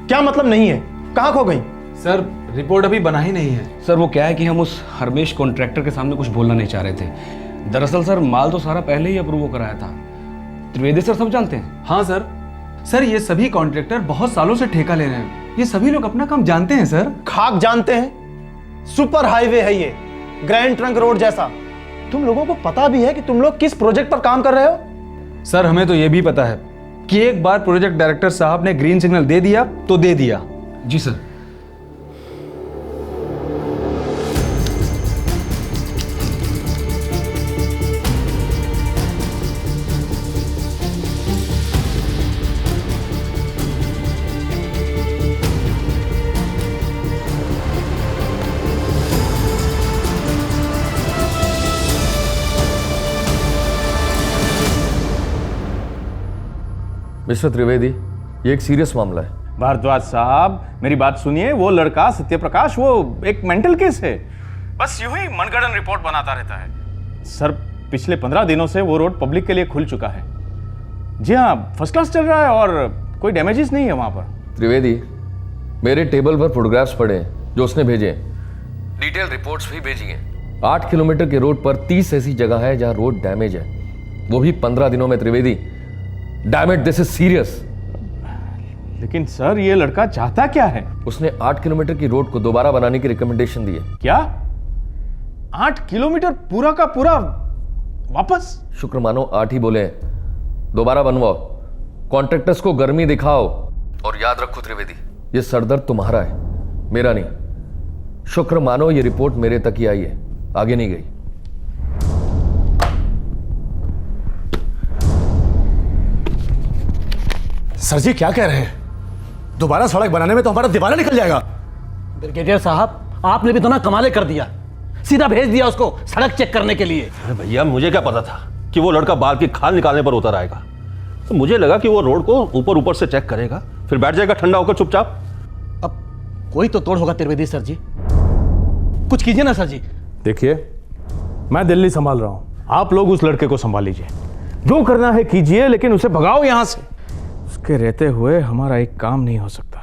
क्या मतलब नहीं है? कहाँ खो गई? सर रिपोर्ट अभी बना ही नहीं है। सर वो क्या है कि हम उस हरमेश कॉन्ट्रैक्टर के सामने कुछ बोलना नहीं चाह रहे थे। दरअसल सर माल तो सारा पहले ही अप्रूव कराया था। त्रिवेदी सर सब जानते हैं। हाँ सर। सर ये सभी कॉन्ट्रैक्टर बहुत सालों से ठेका ले रहे हैं। ये सभी लोग अपना काम जानते हैं सर। खाक जानते हैं? सुपर हाईवे है ये, ग्रैंड ट्रंक रोड जैसा। तुम लोगों को पता भी है कि तुम लोग किस प्रोजेक्ट पर काम कर रहे हो? सर हमें तो ये भी पता है कि एक बार प्रोजेक्ट डायरेक्टर साहब ने ग्रीन सिग्नल दे दिया तो दे दिया। जी सर। मिस्टर त्रिवेदी, ये एक सीरियस मामला है। भारद्वाज साहब मेरी बात सुनिए, वो लड़का सत्यप्रकाश वो एक मेंटल केस है, बस यूं ही मनगढ़ंत रिपोर्ट बनाता रहता है। सर पिछले 15 दिनों से वो रोड पब्लिक के लिए खुल चुका है। जी हाँ, फर्स्ट क्लास चल रहा है और कोई डैमेजेस नहीं है वहां पर। त्रिवेदी, मेरे टेबल पर फोटोग्राफ्स पड़े हैं जो उसने भेजे हैं, डिटेल रिपोर्ट्स भी भेजी हैं। 8 किलोमीटर के रोड पर 30 ऐसी जगह है जहां रोड डैमेज है, वो भी 15 दिनों में। Trivedi, damage, this is serious. लेकिन सर ये लड़का चाहता क्या है? उसने 8 किलोमीटर की रोड को दोबारा बनाने की रिकमेंडेशन दी है। क्या 8 किलोमीटर पूरा का पूरा वापस? शुक्र मानो 8 ही बोले, दोबारा बनवाओ, कॉन्ट्रैक्टर्स को गर्मी दिखाओ। और याद रखो त्रिवेदी, ये सरदर्द तुम्हारा है, मेरा नहीं। शुक्र मानो ये रिपोर्ट मेरे तक ही आई है, आगे नहीं गई। सर जी क्या कह रहे हैं? दोबारा सड़क बनाने में तो हमारा दिवाला निकल जाएगा। ब्रिगेडियर साहब, आपने भी तो ना कमाल कर दिया, सीधा भेज दिया उसको सड़क चेक करने के लिए। अरे भैया, मुझे क्या पता था कि वो लड़का बाल की खाल निकालने पर उतर आएगा। तो मुझे लगा कि वो रोड को ऊपर ऊपर से चेक करेगा, फिर बैठ जाएगा ठंडा होकर चुपचाप। अब कोई तो तोड़ होगा त्रिवेदी सर जी, कुछ कीजिए ना सर जी। देखिए, मैं दिल्ली संभाल रहा हूं, आप लोग उस लड़के को संभाल लीजिए, जो करना है कीजिए, लेकिन उसे भगाओ यहां से। उसके रहते हुए हमारा एक काम नहीं हो सकता।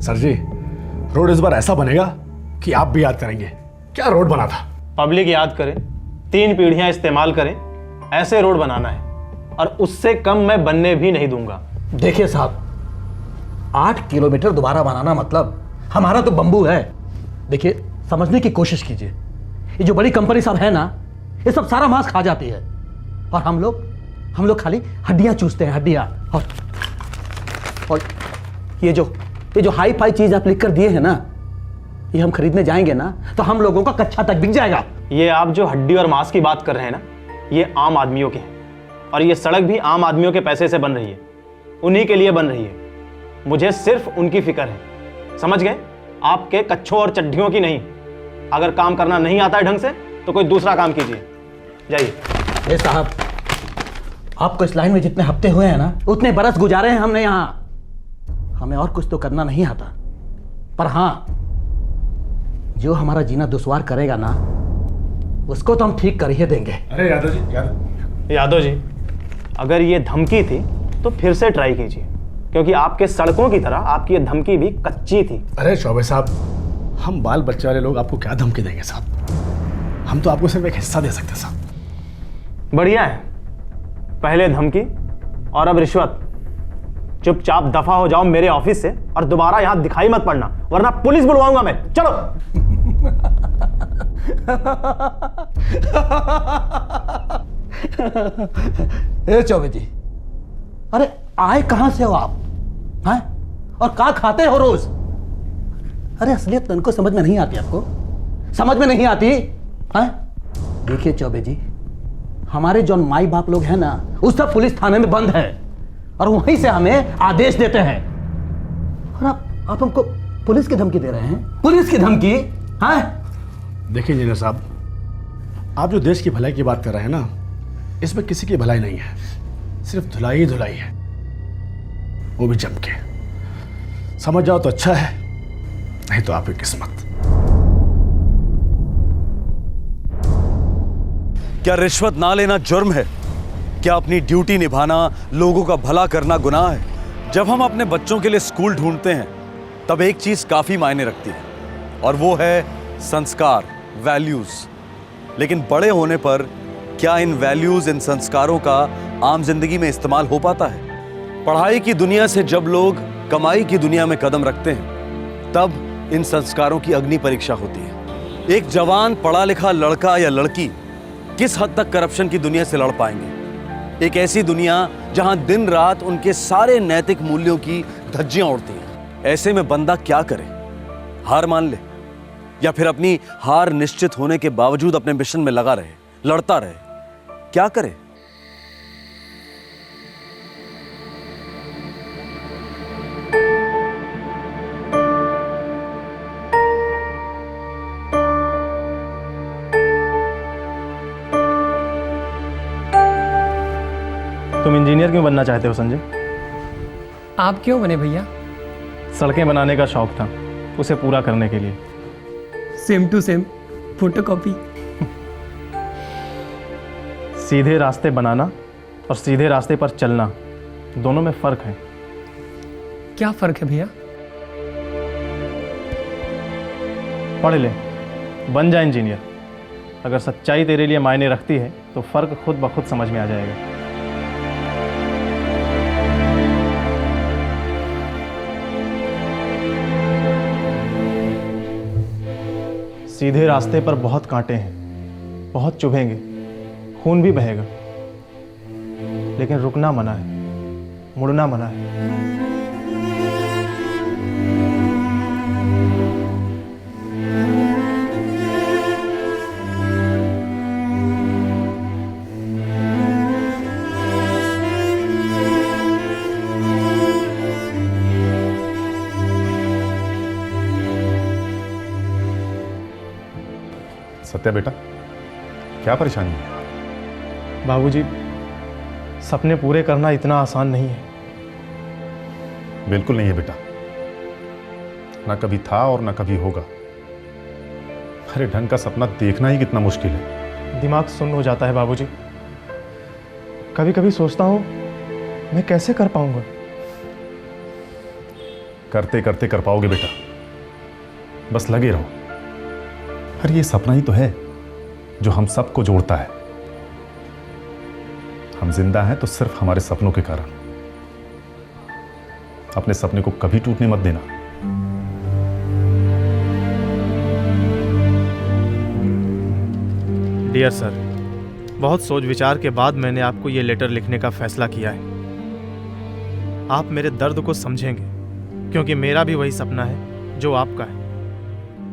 सर जी, रोड इस बार ऐसा बनेगा कि आप भी याद करेंगे क्या रोड बना था। पब्लिक याद करे, 3 पीढ़ियां इस्तेमाल करें, ऐसे रोड बनाना है, और उससे कम मैं बनने भी नहीं दूंगा। देखिए साहब, 8 किलोमीटर दोबारा बनाना मतलब हमारा तो बंबू है। देखिए, समझने की कोशिश कीजिए, ये जो बड़ी कंपनी सब है ना, ये सब सारा मांस खा जाती है, और हम लोग खाली हड्डियां चूसते हैं, हड्डियां। और ये जो हाई फाई चीज आप लिख कर दिए हैं ना, ये हम खरीदने जाएंगे ना तो हम लोगों का कच्चा तक बिक जाएगा। ये आप जो हड्डी और मांस की बात कर रहे हैं ना, ये आम आदमियों के हैं, और ये सड़क भी आम आदमियों के पैसे से बन रही है, उन्हीं के लिए बन रही है। मुझे सिर्फ उनकी फिक्र है, समझ गए? आपके कच्छों और चड्ढियों की नहीं। अगर काम करना नहीं आता है ढंग से तो कोई दूसरा काम कीजिए, जाइए। साहब, आपको इस लाइन में जितने हफ्ते हुए हैं ना, उतने बरस गुजारे हैं हमने यहाँ। हमें और कुछ तो करना नहीं आता, पर हाँ, जो हमारा जीना दुश्वार करेगा ना, उसको तो हम ठीक कर ही देंगे। अरे यादव जी, अगर ये धमकी थी तो फिर से ट्राई कीजिए, क्योंकि आपके सड़कों की तरह आपकी ये धमकी भी कच्ची थी। अरे चौबे साहब, हम बाल बच्चे वाले लोग आपको क्या धमकी देंगे साहब? हम तो आपको सिर्फ एक हिस्सा दे सकते साहब। बढ़िया है, पहले धमकी और अब रिश्वत। चुपचाप दफा हो जाओ मेरे ऑफिस से, और दोबारा यहां दिखाई मत पड़ना, वरना पुलिस बुलवाऊंगा मैं। चलो। ए चौबे जी, अरे आए कहां से हो आप? हैं? और क्या खाते हो रोज? अरे असलियत तो इनको समझ में नहीं आती, आपको समझ में नहीं आती हैं? देखिए चौबे जी, हमारे जो माई बाप लोग हैं ना, उस सब पुलिस थाने में बंद है, और वहीं से हमें आदेश देते हैं, और आप हमको पुलिस की धमकी दे रहे हैं? पुलिस की धमकी? हैं? देखिए इंजीनियर साहब, आप जो देश की भलाई की बात कर रहे हैं ना, इसमें किसी की भलाई नहीं है, सिर्फ धुलाई ही धुलाई है, वो भी जम के। समझ जाओ तो अच्छा है, नहीं तो आपकी किस्मत। क्या रिश्वत ना लेना जुर्म है? क्या अपनी ड्यूटी निभाना, लोगों का भला करना गुनाह है? जब हम अपने बच्चों के लिए स्कूल ढूंढते हैं तब एक चीज काफी मायने रखती है, और वो है संस्कार, वैल्यूज। लेकिन बड़े होने पर क्या इन वैल्यूज, इन संस्कारों का आम जिंदगी में इस्तेमाल हो पाता है? पढ़ाई की दुनिया से जब लोग कमाई की दुनिया में कदम रखते हैं तब इन संस्कारों की अग्नि परीक्षा होती है। एक जवान पढ़ा लिखा लड़का या लड़की किस हद तक करप्शन की दुनिया से लड़ पाएंगे? एक ऐसी दुनिया जहां दिन रात उनके सारे नैतिक मूल्यों की धज्जियां उड़ती हैं। ऐसे में बंदा क्या करे? हार मान ले, या फिर अपनी हार निश्चित होने के बावजूद अपने मिशन में लगा रहे, लड़ता रहे? क्या करे? तुम इंजीनियर क्यों बनना चाहते हो संजय? आप क्यों बने भैया? सड़कें बनाने का शौक था, उसे पूरा करने के लिए। Same to same, photocopy. सीधे रास्ते बनाना और सीधे रास्ते पर चलना, दोनों में फर्क है। क्या फर्क है भैया? पढ़ ले, बन जा इंजीनियर। अगर सच्चाई तेरे लिए मायने रखती है तो फर्क खुद ब खुद समझ में आ जाएगा। सीधे रास्ते पर बहुत कांटे हैं, बहुत चुभेंगे, खून भी बहेगा, लेकिन रुकना मना है, मुड़ना मना है। सत्या बेटा, क्या परेशानी है? बाबूजी, सपने पूरे करना इतना आसान नहीं है। बिल्कुल नहीं है बेटा, ना कभी था और ना कभी होगा। अरे ढंग का सपना देखना ही कितना मुश्किल है। दिमाग सुन्न हो जाता है बाबूजी। कभी कभी सोचता हूँ मैं कैसे कर पाऊंगा। करते करते कर पाओगे बेटा, बस लगे रहो। अरे ये सपना ही तो है जो हम सबको जोड़ता है। हम जिंदा हैं तो सिर्फ हमारे सपनों के कारण। अपने सपने को कभी टूटने मत देना। डियर सर, बहुत सोच विचार के बाद मैंने आपको ये लेटर लिखने का फैसला किया है। आप मेरे दर्द को समझेंगे, क्योंकि मेरा भी वही सपना है जो आपका है,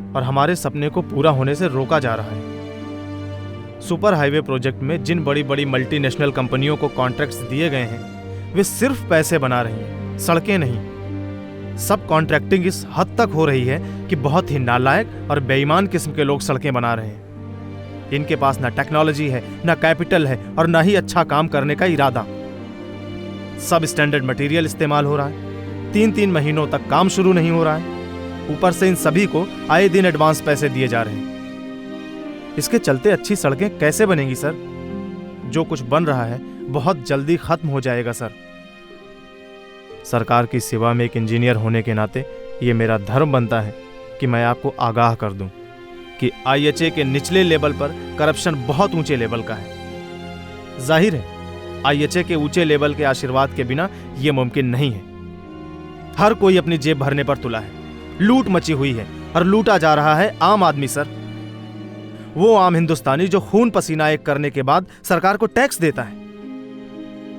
और हमारे सपने को पूरा होने से रोका जा रहा है। सुपर हाईवे प्रोजेक्ट में जिन बड़ी बड़ी मल्टीनेशनल कंपनियों को कॉन्ट्रैक्ट्स दिए गए हैं, वे सिर्फ पैसे बना रही हैं, सड़कें नहीं। सब कॉन्ट्रैक्टिंग इस हद तक हो रही है कि बहुत ही नालायक और बेईमान किस्म के लोग सड़कें बना रहे हैं। इनके पास ना टेक्नोलॉजी है, ना कैपिटल है, और ना ही अच्छा काम करने का इरादा। सब स्टैंडर्ड मटेरियल इस्तेमाल हो रहा है, 3-3 महीनों तक काम शुरू नहीं हो रहा है। ऊपर से इन सभी को आए दिन एडवांस पैसे दिए जा रहे हैं। इसके चलते अच्छी सड़कें कैसे बनेंगी सर? जो कुछ बन रहा है बहुत जल्दी खत्म हो जाएगा सर। सरकार की सेवा में एक इंजीनियर होने के नाते ये मेरा धर्म बनता है कि मैं आपको आगाह कर दूं कि IHA के निचले लेवल पर करप्शन बहुत ऊंचे लेवल का है। जाहिर है IHA के ऊंचे लेवल के आशीर्वाद के बिना यह मुमकिन नहीं है। हर कोई अपनी जेब भरने पर तुला है, लूट मची हुई है, और लूटा जा रहा है आम आदमी सर। वो आम हिंदुस्तानी जो खून पसीना एक करने के बाद सरकार को टैक्स देता है।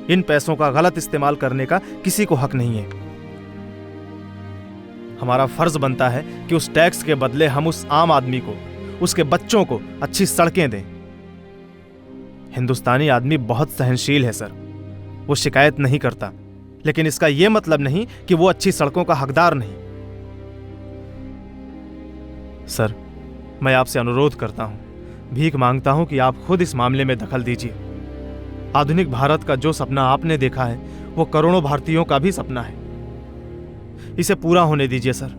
इन पैसों का गलत इस्तेमाल करने का किसी को हक नहीं है। हमारा फर्ज बनता है कि उस टैक्स के बदले हम उस आम आदमी को, उसके बच्चों को अच्छी सड़कें दें। हिंदुस्तानी आदमी बहुत सहनशील है सर, वो शिकायत नहीं करता, लेकिन इसका यह मतलब नहीं कि वो अच्छी सड़कों का हकदार नहीं। सर, मैं आपसे अनुरोध करता हूं, भीख मांगता हूं कि आप खुद इस मामले में दखल दीजिए। आधुनिक भारत का जो सपना आपने देखा है वो करोड़ों भारतीयों का भी सपना है। इसे पूरा होने दीजिए सर।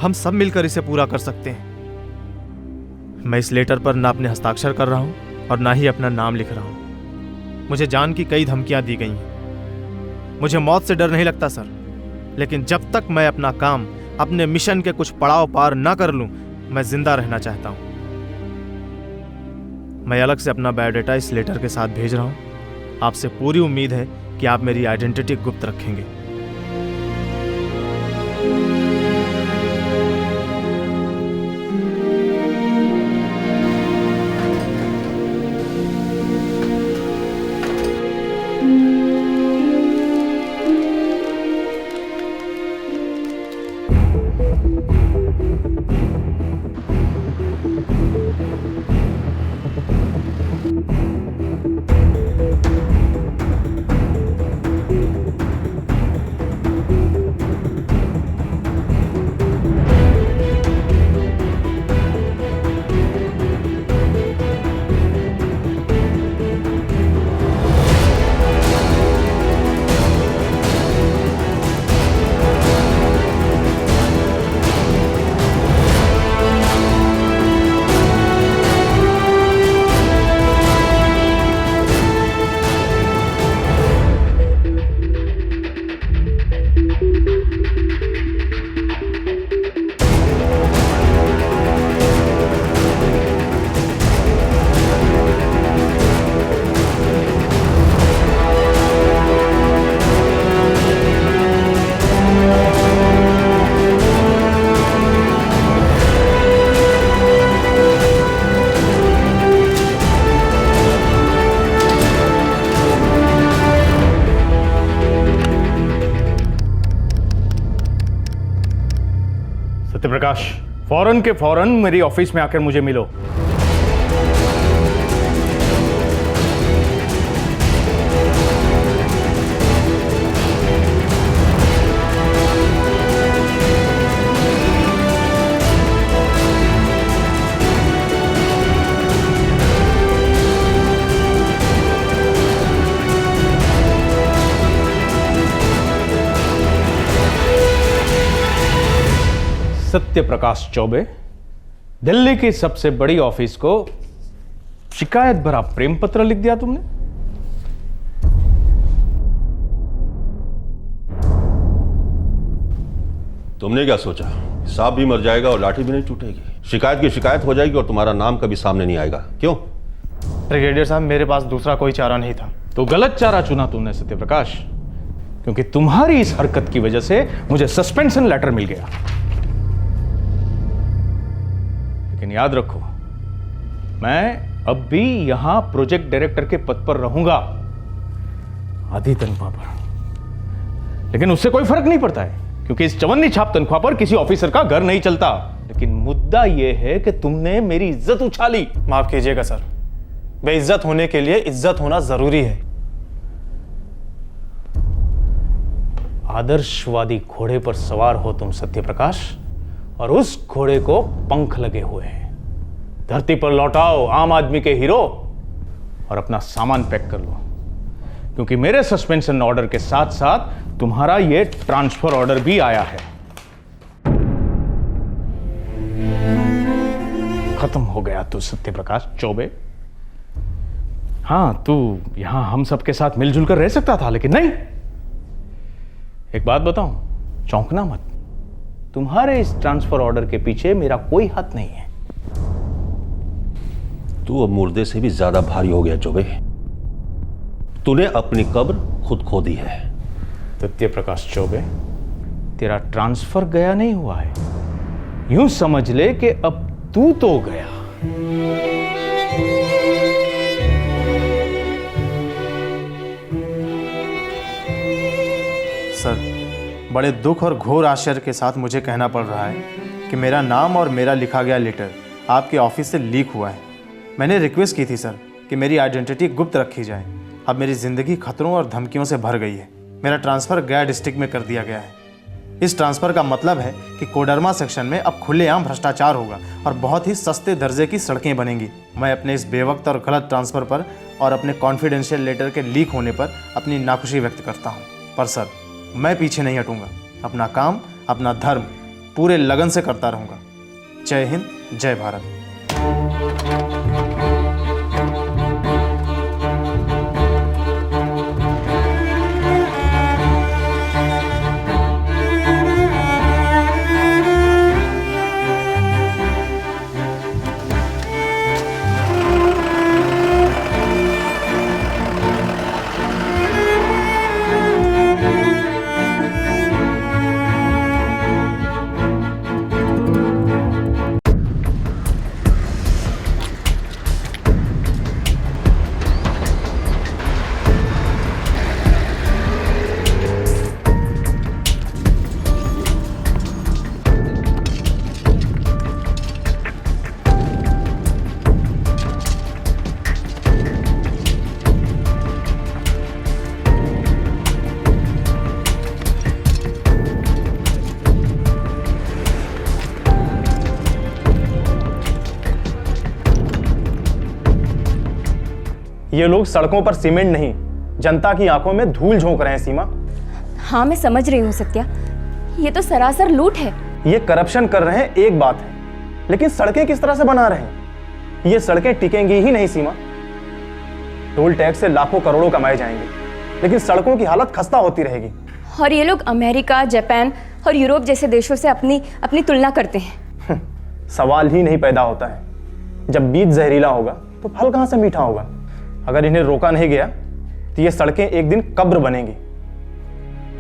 हम सब मिलकर इसे पूरा कर सकते हैं। मैं इस लेटर पर ना अपने हस्ताक्षर कर रहा हूं और ना ही अपना नाम लिख रहा हूं। मुझे जान की कई धमकियां दी गई हैं। मुझे मौत से डर नहीं लगता सर, लेकिन जब तक मैं अपना काम, अपने मिशन के कुछ पड़ाव पार ना कर लूं, मैं जिंदा रहना चाहता हूं। मैं अलग से अपना बायोडाटा इस लेटर के साथ भेज रहा हूं। आपसे पूरी उम्मीद है कि आप मेरी आइडेंटिटी गुप्त रखेंगे। सत्यप्रकाश, फौरन के फौरन मेरी ऑफिस में आकर मुझे मिलो। सत्यप्रकाश चौबे, दिल्ली की सबसे बड़ी ऑफिस को शिकायत भरा प्रेम पत्र लिख दिया तुमने। तुमने क्या सोचा, सांप भी मर जाएगा और लाठी भी नहीं टूटेगी? शिकायत की शिकायत हो जाएगी और तुम्हारा नाम कभी सामने नहीं आएगा। क्यों? ब्रिगेडियर साहब, मेरे पास दूसरा कोई चारा नहीं था। तो गलत चारा चुना तुमने सत्यप्रकाश, क्योंकि तुम्हारी इस हरकत की वजह से मुझे सस्पेंशन लेटर मिल गया। लेकिन याद रखो, मैं अब भी यहां प्रोजेक्ट डायरेक्टर के पद पर रहूंगा, आधी तनख्वाह पर। लेकिन उससे कोई फर्क नहीं पड़ता है, क्योंकि इस चवन्नी छाप तनख्वाह पर किसी ऑफिसर का घर नहीं चलता। लेकिन मुद्दा यह है कि तुमने मेरी इज्जत उछाली। माफ कीजिएगा सर, बेइज्जत होने के लिए इज्जत होना जरूरी है। आदर्शवादी घोड़े पर सवार हो तुम सत्यप्रकाश, और उस घोड़े को पंख लगे हुए हैं। धरती पर लौटाओ आम आदमी के हीरो और अपना सामान पैक कर लो, क्योंकि मेरे सस्पेंशन ऑर्डर के साथ साथ तुम्हारा यह ट्रांसफर ऑर्डर भी आया है। खत्म हो गया तू सत्यप्रकाश चौबे। हां, तू यहां हम सबके साथ मिलजुल कर रह सकता था, लेकिन नहीं। एक बात बताऊं, चौंकना मत। तुम्हारे इस ट्रांसफर ऑर्डर के पीछे मेरा कोई हाथ नहीं है। तू अब मुर्दे से भी ज्यादा भारी हो गया चौबे। तूने अपनी कब्र खुद खो दी है। सत्यप्रकाश चौबे, तेरा ट्रांसफर गया नहीं हुआ है, यूं समझ ले कि अब तू तो गया। सर, बड़े दुख और घोर आश्चर्य के साथ मुझे कहना पड़ रहा है कि मेरा नाम और मेरा लिखा गया लेटर आपके ऑफिस से लीक हुआ है। मैंने रिक्वेस्ट की थी सर कि मेरी आइडेंटिटी गुप्त रखी जाए। अब मेरी ज़िंदगी खतरों और धमकियों से भर गई है। मेरा ट्रांसफ़र गया डिस्ट्रिक्ट में कर दिया गया है। इस ट्रांसफ़र का मतलब है कि कोडरमा सेक्शन में अब खुलेआम भ्रष्टाचार होगा और बहुत ही सस्ते दर्जे की सड़कें बनेंगी। मैं अपने इस बेवक्त और गलत ट्रांसफ़र पर और अपने कॉन्फिडेंशियल लेटर के लीक होने पर अपनी नाखुशी व्यक्त करता हूँ। पर सर, मैं पीछे नहीं हटूंगा। अपना काम, अपना धर्म पूरे लगन से करता रहूंगा। जय हिंद, जय भारत। ये लोग सड़कों पर सीमेंट नहीं, जनता की आंखों में धूल झोंक रहे हैं सीमा। हाँ मैं समझ रही हूँ सत्या, ये तो सरासर लूट है। ये करप्शन कर रहे हैं एक बात है, लेकिन सड़कें किस तरह से बना रहे हैं? ये सड़कें टिकेंगी ही नहीं सीमा। टोल टैक्स से लाखों करोड़ों कमाए जाएंगे, लेकिन सड़कों की हालत खस्ता होती रहेगी। और ये लोग अमेरिका, जापान और यूरोप जैसे देशों से अपनी तुलना करते हैं। सवाल ही नहीं पैदा होता है। जब बीज जहरीला होगा तो फल कहां से मीठा होगा? अगर इन्हें रोका नहीं गया तो ये सड़कें एक दिन कब्र बनेंगी।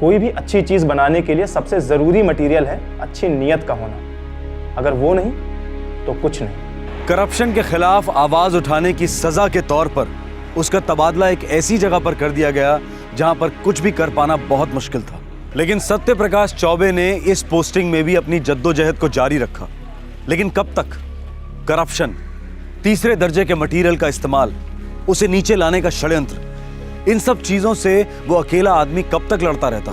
कोई भी अच्छी चीज बनाने के लिए सबसे जरूरी मटेरियल है अच्छी नीयत का होना। अगर वो नहीं तो कुछ नहीं। करप्शन के खिलाफ आवाज उठाने की सजा के तौर पर उसका तबादला एक ऐसी जगह पर कर दिया गया जहां पर कुछ भी कर पाना बहुत मुश्किल था। लेकिन सत्य प्रकाश चौबे ने इस पोस्टिंग में भी अपनी जद्दोजहद को जारी रखा। लेकिन कब तक? करप्शन, तीसरे दर्जे के मटेरियल का इस्तेमाल, उसे नीचे लाने का षड्यंत्र, इन सब चीजों से वो अकेला आदमी कब तक लड़ता रहता?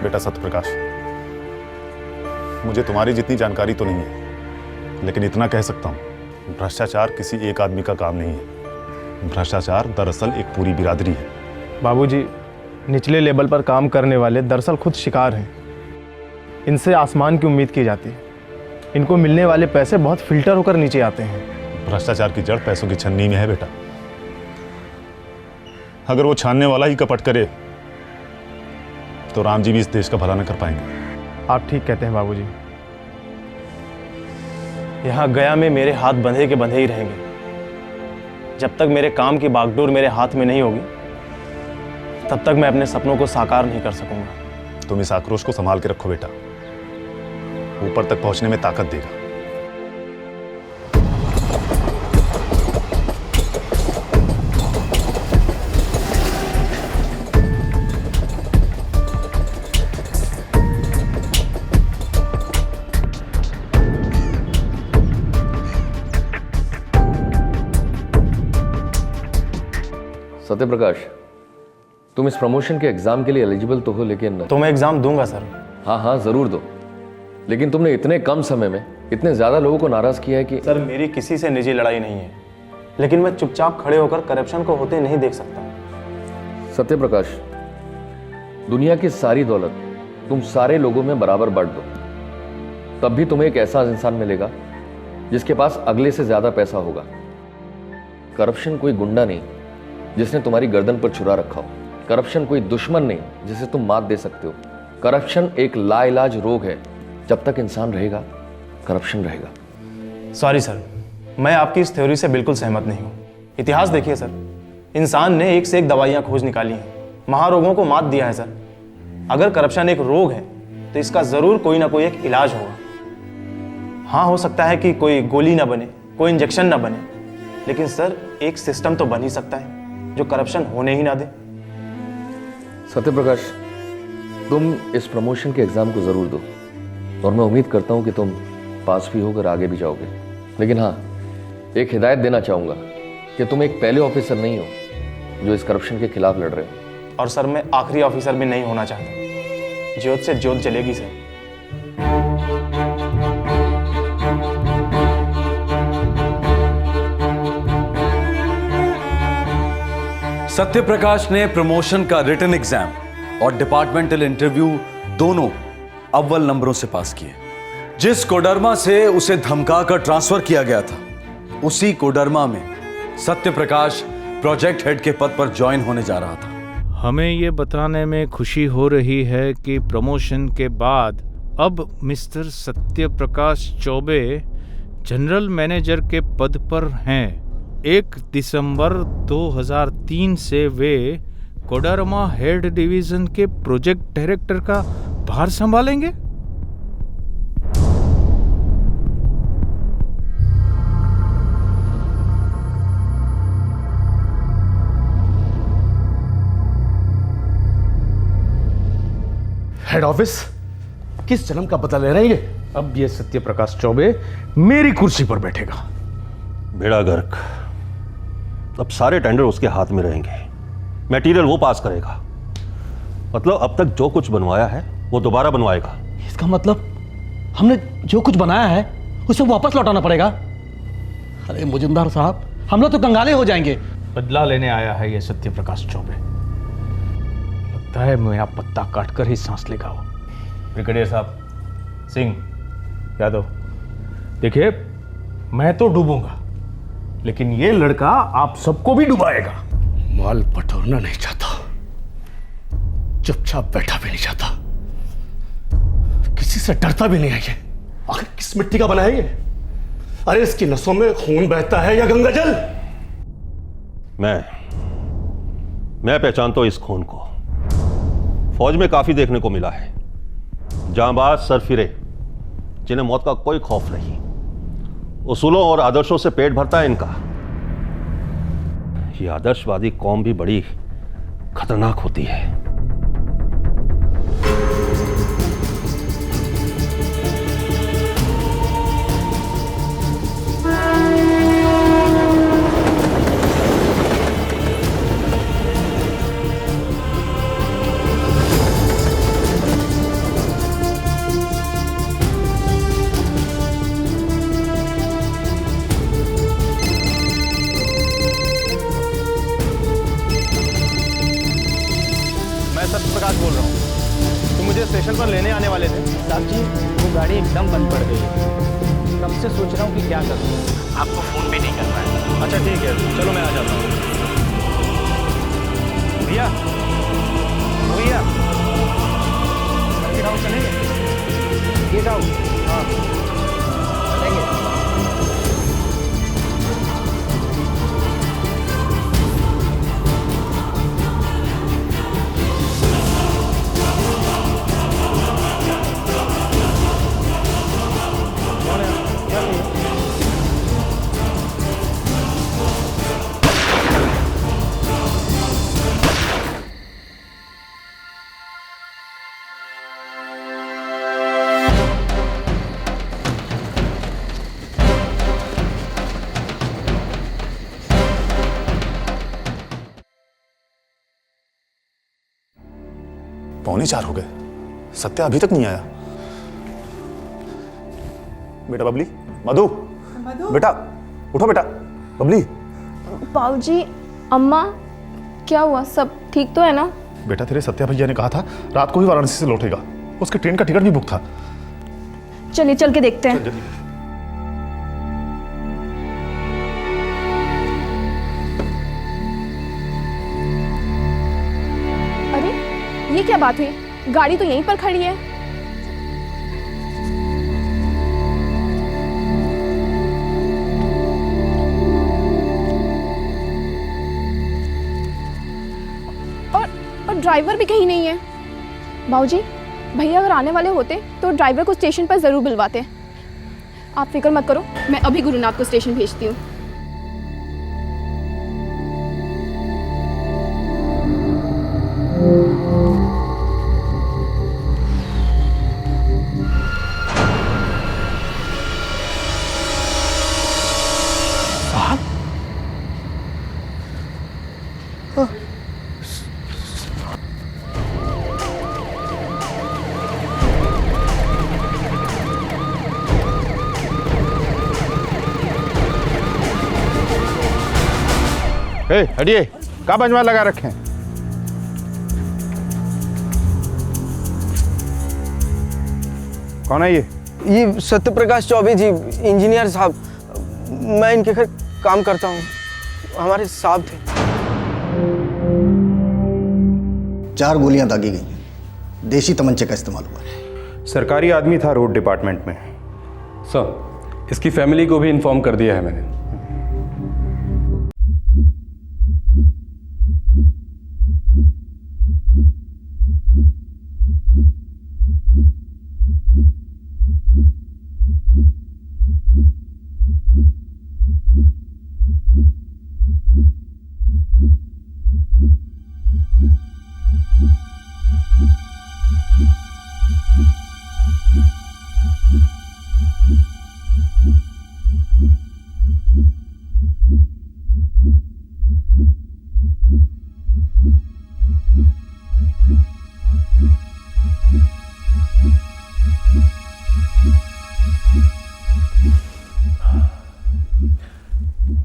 बेटा सत्यप्रकाश, मुझे तुम्हारी जितनी जानकारी तो नहीं है, लेकिन इतना कह सकता हूं, भ्रष्टाचार किसी एक आदमी का काम नहीं है। भ्रष्टाचार दरअसल एक पूरी बिरादरी है। बाबूजी, निचले लेवल पर काम करने वाले दरअसल खुद शिकार हैं। इनसे आसमान की उम्मीद की जाती है। इनको मिलने वाले पैसे बहुत फिल्टर होकर नीचे आते हैं। भ्रष्टाचार की जड़ पैसों की छन्नी में है बेटा। अगर वो छानने वाला ही कपट करे तो राम जी भी इस देश का भला न कर पाएंगे। आप ठीक कहते हैं बाबूजी। यहां गया में मेरे हाथ बंधे के बंधे ही रहेंगे। जब तक मेरे काम की बागडोर मेरे हाथ में नहीं होगी तब तक मैं अपने सपनों को साकार नहीं कर सकूंगा। तुम इस आक्रोश को संभाल के रखो बेटा, ऊपर तक पहुंचने में ताकत देगा। सत्यप्रकाश, तुम इस प्रमोशन के एग्जाम के लिए एलिजिबल तो हो, लेकिन तो मैं एग्जाम दूंगा सर। हाँ हाँ जरूर दो, लेकिन तुमने इतने कम समय में इतने ज्यादा लोगों को नाराज किया है कि सर मेरी किसी से निजी लड़ाई नहीं है, लेकिन मैं चुपचाप खड़े होकर करप्शन को होते नहीं देख सकता। सत्यप्रकाश, दुनिया की सारी दौलत तुम सारे लोगों में बराबर बांट दो, तब भी तुम्हें एक ऐसा इंसान मिलेगा जिसके पास अगले से ज्यादा पैसा होगा। करप्शन कोई गुंडा नहीं जिसने तुम्हारी गर्दन पर छुरा रखा हो। करप्शन कोई दुश्मन नहीं जिसे तुम मात दे सकते हो। करप्शन एक लाइलाज रोग है। जब तक इंसान रहेगा, करप्शन रहेगा। सॉरी सर, मैं आपकी इस थ्योरी से बिल्कुल सहमत नहीं हूँ। इतिहास देखिए सर, इंसान ने एक से एक दवाइयाँ खोज निकाली हैं, महारोगों को मात दिया है सर। अगर करप्शन एक रोग है तो इसका जरूर कोई ना कोई एक इलाज होगा। हाँ, हो सकता है कि कोई गोली ना बने, कोई इंजेक्शन ना बने, लेकिन सर एक सिस्टम तो बन ही सकता है जो करप्शन होने ही ना दे। सत्यप्रकाश, तुम इस प्रमोशन के एग्जाम को जरूर दो और मैं उम्मीद करता हूं कि तुम पास भी होकर आगे भी जाओगे। लेकिन हाँ, एक हिदायत देना चाहूंगा कि तुम एक पहले ऑफिसर नहीं हो जो इस करप्शन के खिलाफ लड़ रहे हो। और सर मैं आखिरी ऑफिसर भी नहीं होना चाहता। ज्योत से ज्योत जलेगी सर। सत्य प्रकाश ने प्रमोशन का रिटन एग्जाम और डिपार्टमेंटल इंटरव्यू दोनों अव्वल नंबरों से पास किए। जिस कोडरमा से उसे धमकाकर ट्रांसफर किया गया था, उसी कोडरमा में सत्य प्रकाश प्रोजेक्ट हेड के पद पर ज्वाइन होने जा रहा था। हमें ये बताने में खुशी हो रही है कि प्रमोशन के बाद अब mister Satya Prakash Choubey general manager के पद पर हैं। 1 दिसंबर 2003 से वे कोडरमा हेड डिवीजन के प्रोजेक्ट डायरेक्टर का भार संभालेंगे। हेड ऑफिस किस जन्म का बदला ले रहे हैं ये? अब ये सत्य प्रकाश चौबे मेरी कुर्सी पर बैठेगा। बेड़ा गर्क, अब सारे टेंडर उसके हाथ में रहेंगे। मटेरियल वो पास करेगा। मतलब अब तक जो कुछ बनवाया है वो दोबारा बनवाएगा। इसका मतलब हमने जो कुछ बनाया है उसे वापस लौटाना पड़ेगा। अरे मुजिंदार साहब, हम लोग तो कंगाले हो जाएंगे। बदला लेने आया है ये सत्य प्रकाश चौबे। लगता है मेरा पत्ता काटकर ही सांस लेगा वो। ब्रिगेडियर साहब, सिंह, यादव, देखिए मैं तो डूबूंगा, लेकिन ये लड़का आप सबको भी डुबाएगा। माल बटोरना नहीं चाहता, चुपचाप बैठा भी नहीं चाहता, किसी से डरता भी नहीं है ये। आखिर किस मिट्टी का बना है ये? अरे इसकी नसों में खून बहता है या गंगाजल? मैं पहचानता हूं इस खून को। फौज में काफी देखने को मिला है। जांबाज सरफिरे जिन्हें मौत का कोई खौफ नहीं, उसूलों और आदर्शों से पेट भरता है इनका। ये आदर्शवादी कौम भी बड़ी खतरनाक होती है। प्रकाश बोल रहा हूँ। तुम मुझे स्टेशन पर लेने आने वाले थे। साहब जी, वो गाड़ी एकदम बंद पड़ गई है। कब से सोच रहा हूँ कि क्या करूँ। आपको फोन भी नहीं कर पाया। अच्छा ठीक है, चलो मैं आ जाता हूँ। भैया, भैया, गेट हाउस चलेंगे? Gate house? हाँ चलेंगे। पौने 4 हो गए, सत्य अभी तक नहीं आया। बेटा बबली, मधु, बेटा उठो बेटा। बबली, बाबूजी, अम्मा, क्या हुआ? सब ठीक तो है ना? बेटा तेरे सत्या भैया ने कहा था रात को ही वाराणसी से लौटेगा। उसके ट्रेन का टिकट भी बुक था। चलिए चल के देखते हैं। ये क्या बात हुई? गाड़ी तो यहीं पर खड़ी है। और ड्राइवर भी कहीं नहीं है। बाबूजी, भैया अगर आने वाले होते तो ड्राइवर को स्टेशन पर जरूर बुलवाते। आप फिक्र मत करो, मैं अभी गुरुनाथ को स्टेशन भेजती हूँ। हटिए, कब अजमा लगा रखे हैं? कौन है ये सत्य प्रकाश चौबे जी, इंजीनियर साहब। मैं इनके घर काम करता हूँ, हमारे साहब थे। 4 गोलियां दागी गई हैं। देशी तमंचे का इस्तेमाल हुआ है। सरकारी आदमी था रोड डिपार्टमेंट में। सर, इसकी फैमिली को भी इन्फॉर्म कर दिया है मैंने।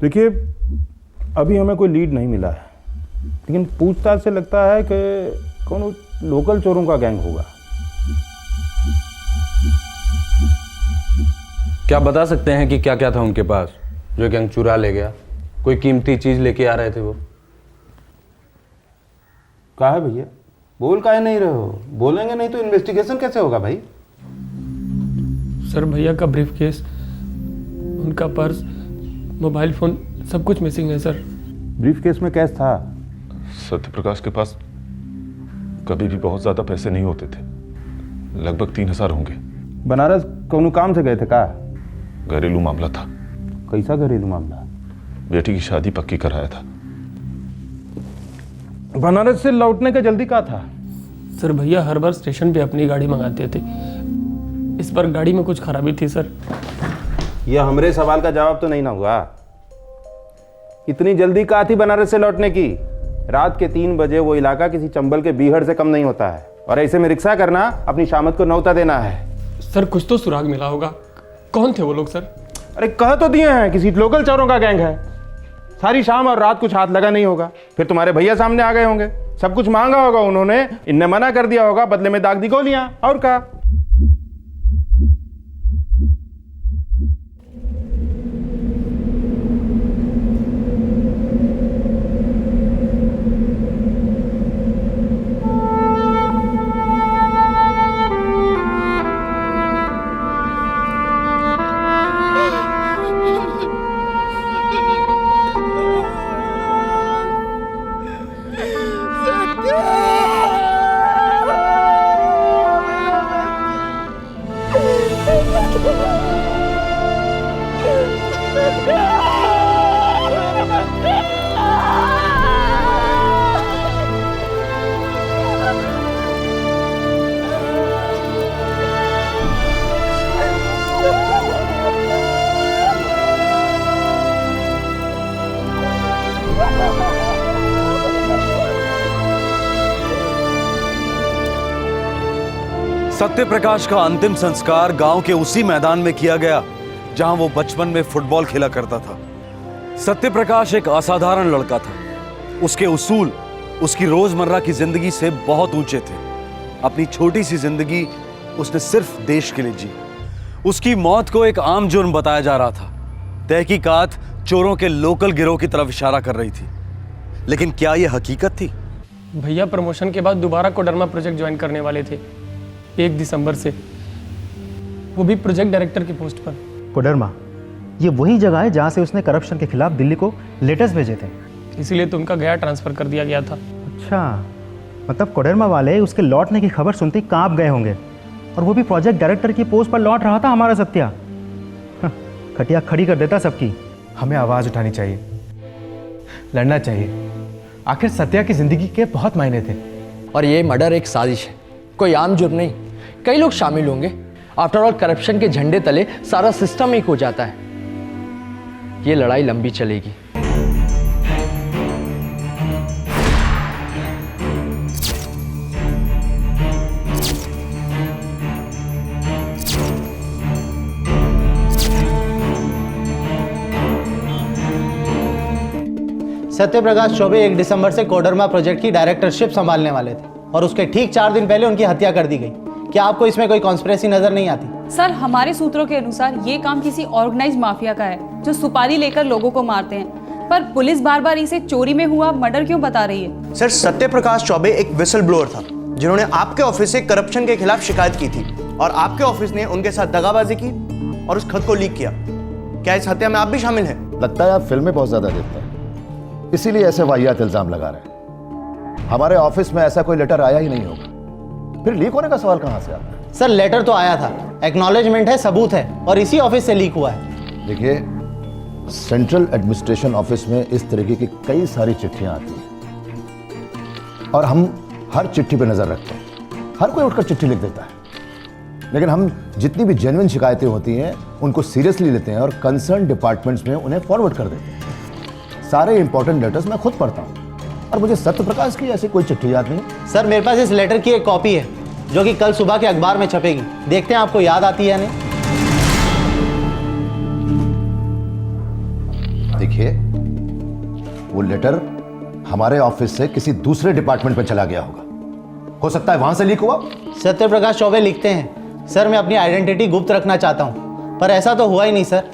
देखिए, अभी हमें कोई लीड नहीं मिला है, लेकिन पूछताछ से लगता है कि कौन लोकल चोरों का गैंग होगा। क्या बता सकते हैं कि क्या क्या था उनके पास जो गैंग चुरा ले गया? कोई कीमती चीज लेके आ रहे थे वो? कहा है भैया, बोल काहे नहीं रहे हो? बोलेंगे नहीं तो इन्वेस्टिगेशन कैसे होगा भाई? सर, भैया का ब्रीफ केस, उनका पर्स, मोबाइल फोन, सब कुछ मिसिंग है सर। ब्रीफ केस में कैश था? सत्य प्रकाश के पास कभी भी बहुत ज्यादा पैसे नहीं होते थे, लगभग 3000 होंगे। बनारस कौन काम से गए थे का? घरेलू मामला था। कैसा घरेलू मामला? बेटी की शादी पक्की कराया था। बनारस से लौटने का जल्दी का था? सर, भैया हर बार स्टेशन पे अपनी गाड़ी मंगाते थे, इस बार गाड़ी में कुछ खराबी थी सर। यह हमरे सवाल का जवाब तो नहीं ना हुआ। इतनी जल्दी कहा थी बनारस से लौटने की? रात के 3 बजे वो इलाका किसी चंबल के बीहड़ से कम नहीं होता है, और ऐसे में रिक्शा करना अपनी शामत को नौता देना है। सर, कुछ तो सुराग मिला होगा। कौन थे वो लोग सर? अरे कह तो दिए हैं किसी लोकल चोरों का गैंग है। सारी शाम और रात कुछ हाथ लगा नहीं होगा, फिर तुम्हारे भैया सामने आ गए होंगे, सब कुछ मांगा होगा उन्होंने, इनने मना कर दिया होगा, बदले में दाग दी गोलियां, और क्या? सत्य प्रकाश का अंतिम संस्कार गांव के उसी मैदान में किया गया जहां वो बचपन में फुटबॉल खेला करता था। सत्य प्रकाश एक असाधारण लड़का था। उसके उसूल उसकी रोजमर्रा की जिंदगी से बहुत ऊंचे थे। अपनी छोटी सी जिंदगी उसने सिर्फ देश के लिए जी। उसकी मौत को एक आम जुर्म बताया जा रहा था। तहकीकात चोरों के लोकल गिरोह की तरफ इशारा कर रही थी, लेकिन क्या यह हकीकत थी? भैया प्रमोशन के बाद दोबारा कोडरमा प्रोजेक्ट ज्वाइन करने वाले थे 1 दिसंबर से, वो भी प्रोजेक्ट डायरेक्टर की पोस्ट पर। कोडरमा, ये वही जगह है जहाँ से उसने करप्शन के खिलाफ दिल्ली को लेटर्स भेजे थे। इसीलिए तो उनका गया ट्रांसफर कर दिया गया था। अच्छा, मतलब कोडरमा वाले उसके लौटने की खबर सुनते ही कांप गए होंगे, और वो भी प्रोजेक्ट डायरेक्टर की पोस्ट पर लौट रहा था हमारा सत्या। खटिया खड़ी कर देता सबकी। हमें आवाज़ उठानी चाहिए, लड़ना चाहिए। आखिर सत्या की जिंदगी के बहुत मायने थे। और ये मर्डर एक साजिश है, कोई आम जुर्म नहीं। कई लोग शामिल होंगे। आफ्टर ऑल करप्शन के झंडे तले सारा सिस्टम एक हो जाता है। ये लड़ाई लंबी चलेगी। सत्यप्रकाश चौबे 1 दिसंबर से कोडरमा प्रोजेक्ट की डायरेक्टरशिप संभालने वाले थे और उसके ठीक 4 दिन पहले उनकी हत्या कर दी गई। क्या आपको इसमें कोई कॉन्स्पिरेसी नजर नहीं आती? सर, हमारे सूत्रों के अनुसार ये काम किसी ऑर्गेनाइज माफिया का है जो सुपारी लेकर लोगों को मारते हैं, पर पुलिस बार बार इसे चोरी में हुआ मर्डर क्यों बता रही है? सर, सत्यप्रकाश चौबे एक विसल ब्लोअर था जिन्होंने आपके ऑफिस से करप्शन के खिलाफ शिकायत की थी और आपके ऑफिस ने उनके साथ दगाबाजी की और उस खत को लीक किया। क्या इस हत्या में आप भी शामिल हैं? लगता है आप फिल्में बहुत ज्यादा देखते हैं, इसीलिए ऐसे वाहियात इल्जाम लगा रहे हैं। हमारे ऑफिस में ऐसा कोई लेटर आया ही नहीं होगा, फिर लीक होने का सवाल कहां से आता है? सर, लेटर तो आया था, एक्नॉलेजमेंट है, सबूत है और इसी ऑफिस से लीक हुआ है। देखिए, सेंट्रल एडमिनिस्ट्रेशन ऑफिस में इस तरीके की कई सारी चिट्ठियां आती हैं और हम हर चिट्ठी पे नजर रखते हैं। हर कोई उठकर चिट्ठी लिख देता है, लेकिन हम जितनी भी जेन्युइन शिकायतें होती हैं उनको सीरियसली लेते हैं और कंसर्न डिपार्टमेंट्स में उन्हें फॉरवर्ड कर देते हैं। सारे इंपॉर्टेंट लेटर्स मैं खुद पढ़ता हूं और मुझे सत्यप्रकाश की ऐसी कोई चिट्ठी याद नहीं। सर, मेरे पास इस लेटर की एक कॉपी है जो कि कल सुबह के अखबार में छपेगी। देखते हैं आपको याद आती है या नहीं। देखिए, वो लेटर हमारे ऑफिस से किसी दूसरे डिपार्टमेंट में चला गया होगा, हो सकता है वहां से लीक हुआ। सत्यप्रकाश चौबे लिखते हैं, सर मैं अपनी आइडेंटिटी गुप्त रखना चाहता हूं, पर ऐसा तो हुआ ही नहीं सर।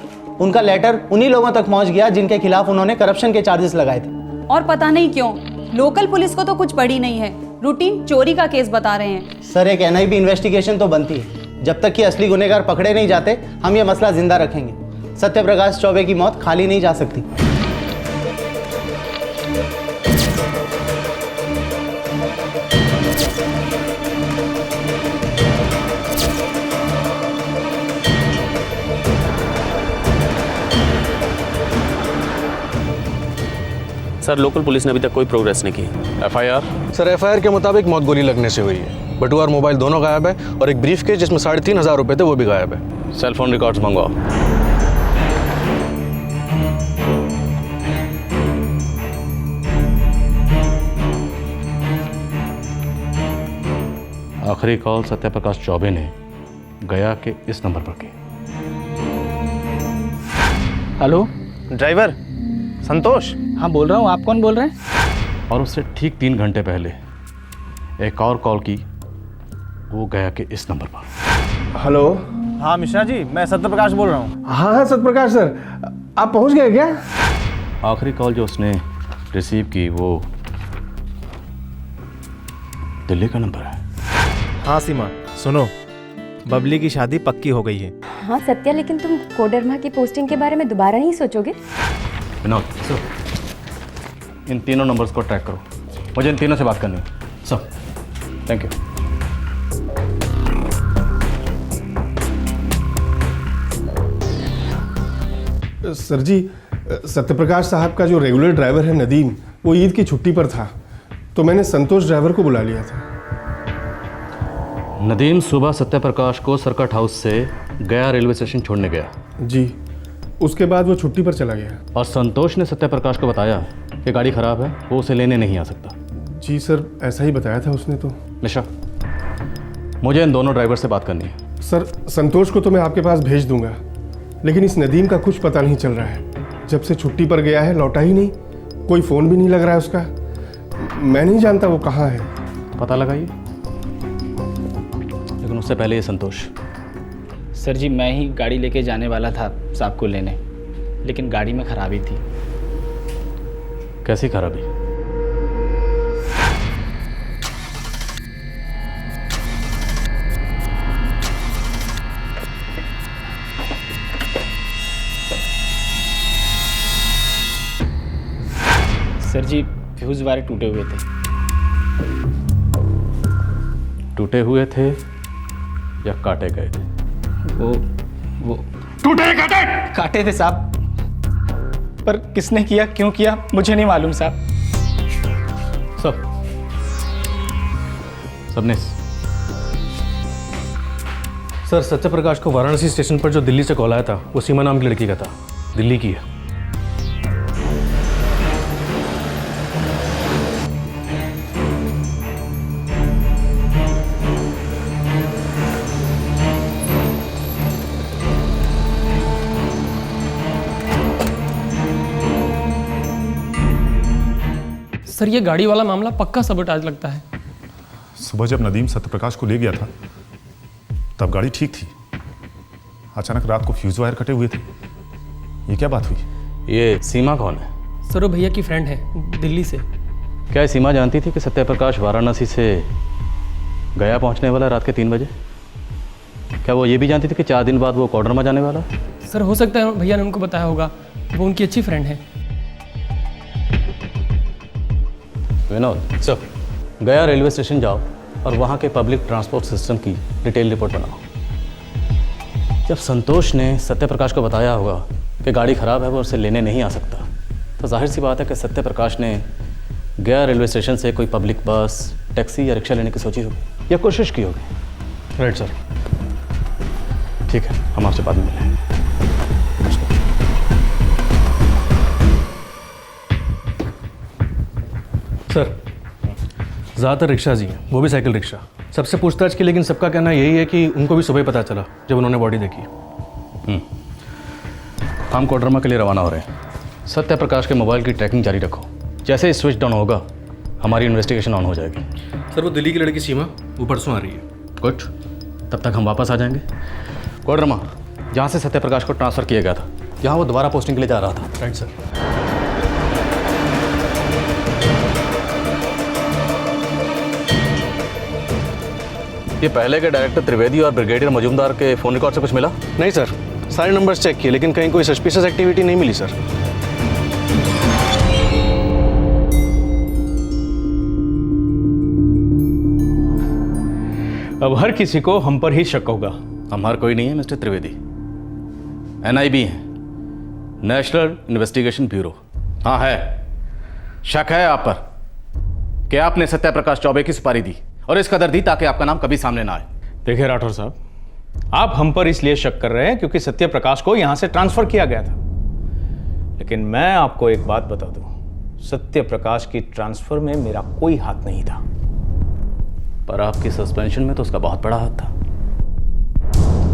उनका लेटर उन्हीं लोगों तक पहुंच गया जिनके खिलाफ उन्होंने करप्शन के चार्जेस लगाए थे। और पता नहीं क्यों लोकल पुलिस को तो कुछ पड़ी नहीं है, रूटीन चोरी का केस बता रहे हैं। सर, एक NIB इन्वेस्टिगेशन तो बनती है। जब तक कि असली गुनहगार पकड़े नहीं जाते हम ये मसला जिंदा रखेंगे। सत्यप्रकाश चौबे की मौत खाली नहीं जा सकती। सर, लोकल पुलिस ने अभी तक कोई प्रोग्रेस नहीं की। FIR? सर, FIR के मुताबिक मौत गोली लगने से हुई है। बटुआ और मोबाइल दोनों गायब है और एक ब्रीफ केस जिसमें 3,500 रुपए थे वो भी गायब है। सेल फोन रिकॉर्ड्स मंगवाओ। आखिरी कॉल सत्यप्रकाश चौबे ने गया के इस नंबर पर की। हेलो, ड्राइवर संतोष? हाँ बोल रहा हूँ, आप कौन बोल रहे हैं? और उससे ठीक 3 घंटे पहले एक और कॉल की, वो गया के इस नंबर पर। हेलो। हाँ मिश्रा जी, मैं सत्यप्रकाश बोल रहा हूँ। हाँ सत्यप्रकाश सर, आप पहुंच गए क्या? आखिरी कॉल जो उसने रिसीव की वो दिल्ली का नंबर है। हाँ सीमा, सुनो, बबली की शादी पक्की हो गई है। हाँ सत्या, लेकिन तुम कोडरमा की पोस्टिंग के बारे में दोबारा नहीं सोचोगे? विनोद, इन तीनों नंबर्स को ट्रैक करो, मुझे इन तीनों से बात करनी है। सब, थैंक यू। सर जी, सत्यप्रकाश साहब का जो रेगुलर ड्राइवर है नदीम, वो ईद की छुट्टी पर था, तो मैंने संतोष ड्राइवर को बुला लिया था। नदीम सुबह सत्यप्रकाश को सर्किट हाउस से गया रेलवे स्टेशन छोड़ने गया। जी, उसके बाद वो छुट्टी पर चला गया। और संतोष ने सत्यप्रकाश को बताया कि गाड़ी खराब है, वो उसे लेने नहीं आ सकता। जी सर, ऐसा ही बताया था उसने तो। मिश्रा, मुझे इन दोनों ड्राइवर से बात करनी है। सर, संतोष को तो मैं आपके पास भेज दूंगा, लेकिन इस नदीम का कुछ पता नहीं चल रहा है। जब से छुट्टी पर गया है लौटा ही नहीं, कोई फ़ोन भी नहीं लग रहा है उसका। मैं नहीं जानता वो कहाँ है। पता लगाइए, लेकिन उससे पहले ये संतोष। सर जी, मैं ही गाड़ी लेके जाने वाला था साहब को लेने, लेकिन गाड़ी में खराबी थी। कैसी खराबी? सर जी, फ्यूज वायर टूटे हुए थे। टूटे हुए थे या काटे गए थे? वो टूटे काटे थे साहब, पर किसने किया, क्यों किया, मुझे नहीं मालूम साहब। सबने सर, सत्यप्रकाश को वाराणसी स्टेशन पर जो दिल्ली से कॉल आया था वो सीमा नाम की लड़की का था, दिल्ली की है। सर ये गाड़ी वाला मामला पक्का सबोटाज लगता है। सुबह जब नदीम सत्यप्रकाश को ले गया था तब गाड़ी ठीक थी। अचानक रात को फ्यूज वायर कटे हुए थे। ये क्या बात हुई? ये सीमा कौन है? सर वो भैया की फ्रेंड है, दिल्ली से। क्या ये सीमा जानती थी कि सत्यप्रकाश वाराणसी से गया पहुंचने वाला रात के 3 बजे? क्या वो ये भी जानती थी कि 4 दिन बाद वो कोडरमा जाने वाला? सर हो सकता है भैया ने उनको बताया होगा, वो उनकी अच्छी फ्रेंड है। विनोद सर, गया रेलवे स्टेशन जाओ और वहाँ के पब्लिक ट्रांसपोर्ट सिस्टम की डिटेल रिपोर्ट बनाओ। जब संतोष ने सत्यप्रकाश को बताया होगा कि गाड़ी ख़राब है, वो उसे लेने नहीं आ सकता, तो जाहिर सी बात है कि सत्यप्रकाश ने गया रेलवे स्टेशन से कोई पब्लिक बस, टैक्सी या रिक्शा लेने की सोची होगी या कोशिश की होगी। राइट सर, ठीक है, हम आपसे बाद में मिलें। सर ज़्यादातर रिक्शा जी हैं, वो भी साइकिल रिक्शा। सबसे पूछताछ की, लेकिन सबका कहना यही है कि उनको भी सुबह पता चला जब उन्होंने बॉडी देखी। हम कोडरमा के लिए रवाना हो रहे हैं। सत्यप्रकाश के मोबाइल की ट्रैकिंग जारी रखो। जैसे ही स्विच डाउन होगा हमारी इन्वेस्टिगेशन ऑन हो जाएगी। सर वो दिल्ली की लड़की सीमा वो परसों आ रही है। गुड, तब तक हम वापस आ जाएंगे। कोडरमा, जहाँ से सत्यप्रकाश को ट्रांसफ़र किया गया था, जहाँ वो दोबारा पोस्टिंग के लिए जा रहा था। Right sir. ये पहले के डायरेक्टर त्रिवेदी और ब्रिगेडियर मजूमदार के फ़ोन रिकॉर्ड से कुछ मिला? नहीं सर, सारे नंबर्स चेक किए लेकिन कहीं कोई सस्पिशियस एक्टिविटी नहीं मिली सर। अब हर किसी को हम पर ही शक होगा। हम हर कोई नहीं है मिस्टर त्रिवेदी, NIB है, नेशनल इन्वेस्टिगेशन ब्यूरो। हाँ है, शक है आप पर कि आपने सत्यप्रकाश चौबे की सुपारी दी और इस कदर दी ताकि आपका नाम कभी सामने ना आए। देखिए राठौर साहब, आप हम पर इसलिए शक कर रहे हैं क्योंकि सत्यप्रकाश को यहां से ट्रांसफर किया गया था, लेकिन मैं आपको एक बात बता दूं, सत्यप्रकाश की ट्रांसफर में मेरा कोई हाथ नहीं था। पर आपकी सस्पेंशन में तो उसका बहुत बड़ा हाथ था।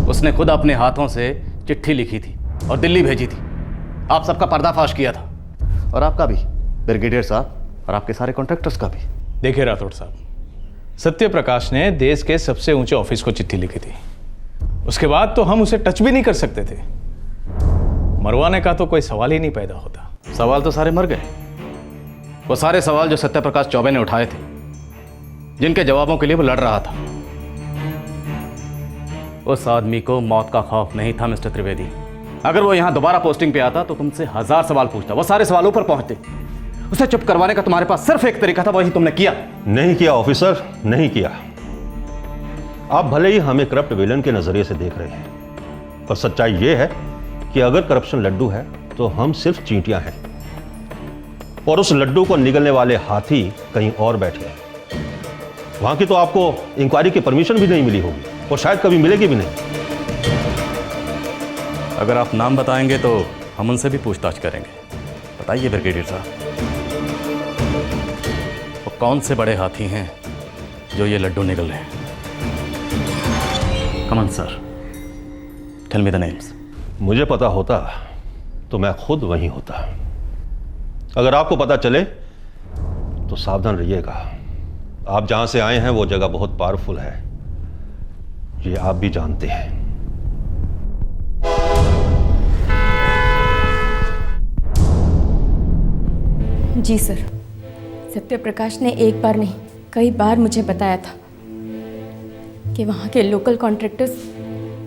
उसने खुद अपने हाथों से चिट्ठी लिखी थी और दिल्ली भेजी थी। आप सबका पर्दाफाश किया था, और आपका भी, ब्रिगेडियर साहब, और आपके सारे कॉन्ट्रैक्टर्स का भी। देखिए राठौर साहब, सत्यप्रकाश ने देश के सबसे ऊंचे ऑफिस को चिट्ठी लिखी थी। उसके बाद तो हम उसे टच भी नहीं कर सकते थे। मरवाने का तो कोई सवाल ही नहीं पैदा होता। सवाल तो सारे मर गए। वो सारे सवाल जो सत्यप्रकाश चौबे ने उठाए थे, जिनके जवाबों के लिए वो लड़ रहा था। उस आदमी को मौत का खौफ नहीं था मिस्टर त्रिवेदी। अगर वो यहां दोबारा पोस्टिंग पे आता तो तुमसे 1000 सवाल पूछता, वो सारे सवालों पर पहुंचते। उसे चुप करवाने का तुम्हारे पास सिर्फ एक तरीका था, वही तुमने किया। नहीं किया ऑफिसर, नहीं किया। आप भले ही हमें करप्ट विलन के नजरिए से देख रहे हैं, पर सच्चाई यह है कि अगर करप्शन लड्डू है तो हम सिर्फ चींटियां हैं, और उस लड्डू को निगलने वाले हाथी कहीं और बैठे हैं। वहां की तो आपको इंक्वायरी की परमिशन भी नहीं मिली होगी, और शायद कभी मिलेगी भी नहीं। अगर आप नाम बताएंगे तो हम उनसे भी पूछताछ करेंगे। बताइए ब्रिगेडियर साहब, वो कौन से बड़े हाथी हैं जो ये लड्डू निगल रहे हैं? Come on sir, tell me the names. मुझे पता होता तो मैं खुद वहीं होता। अगर आपको पता चले तो सावधान रहिएगा। आप जहां से आए हैं वो जगह बहुत पावरफुल है, ये आप भी जानते हैं। जी सर, सत्यप्रकाश ने एक बार नहीं कई बार मुझे बताया था कि वहाँ के लोकल कॉन्ट्रैक्टर्स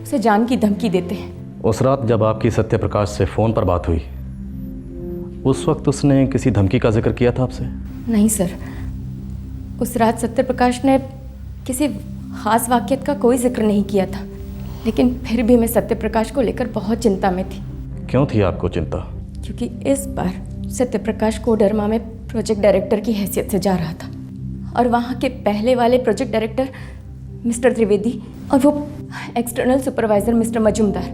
उसे जान की धमकी देते हैं। उस रात जब आपकी सत्यप्रकाश से फ़ोन पर बात हुई, उस वक्त उसने किसी धमकी का जिक्र किया था आपसे? नहीं सर, उस रात सत्यप्रकाश ने किसी खास वाक़ियत का कोई जिक्र नहीं किया था, लेकिन फिर भी मैं सत्यप्रकाश को लेकर बहुत चिंता में थी। क्यों थी आपको चिंता? क्योंकि इस बार सत्यप्रकाश कोडरमा में प्रोजेक्ट डायरेक्टर की हैसियत से जा रहा था, और वहाँ के पहले वाले प्रोजेक्ट डायरेक्टर मिस्टर त्रिवेदी और वो एक्सटर्नल सुपरवाइज़र मिस्टर मजूमदार,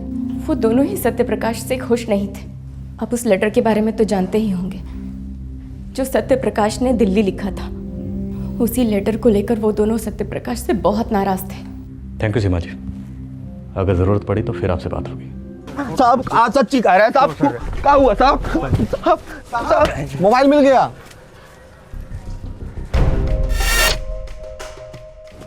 वो दोनों ही सत्यप्रकाश से खुश नहीं थे। आप उस लेटर के बारे में तो जानते ही होंगे जो सत्यप्रकाश ने दिल्ली लिखा था। उसी लेटर को लेकर वो दोनों सत्यप्रकाश से बहुत नाराज थे। थैंक यू सीमा जी, अगर ज़रूरत पड़ी तो फिर आपसे बात होगी। साहब आज सच्ची कह रहे हैं साहब, क्या हुआ साहब? साहब मोबाइल मिल गया।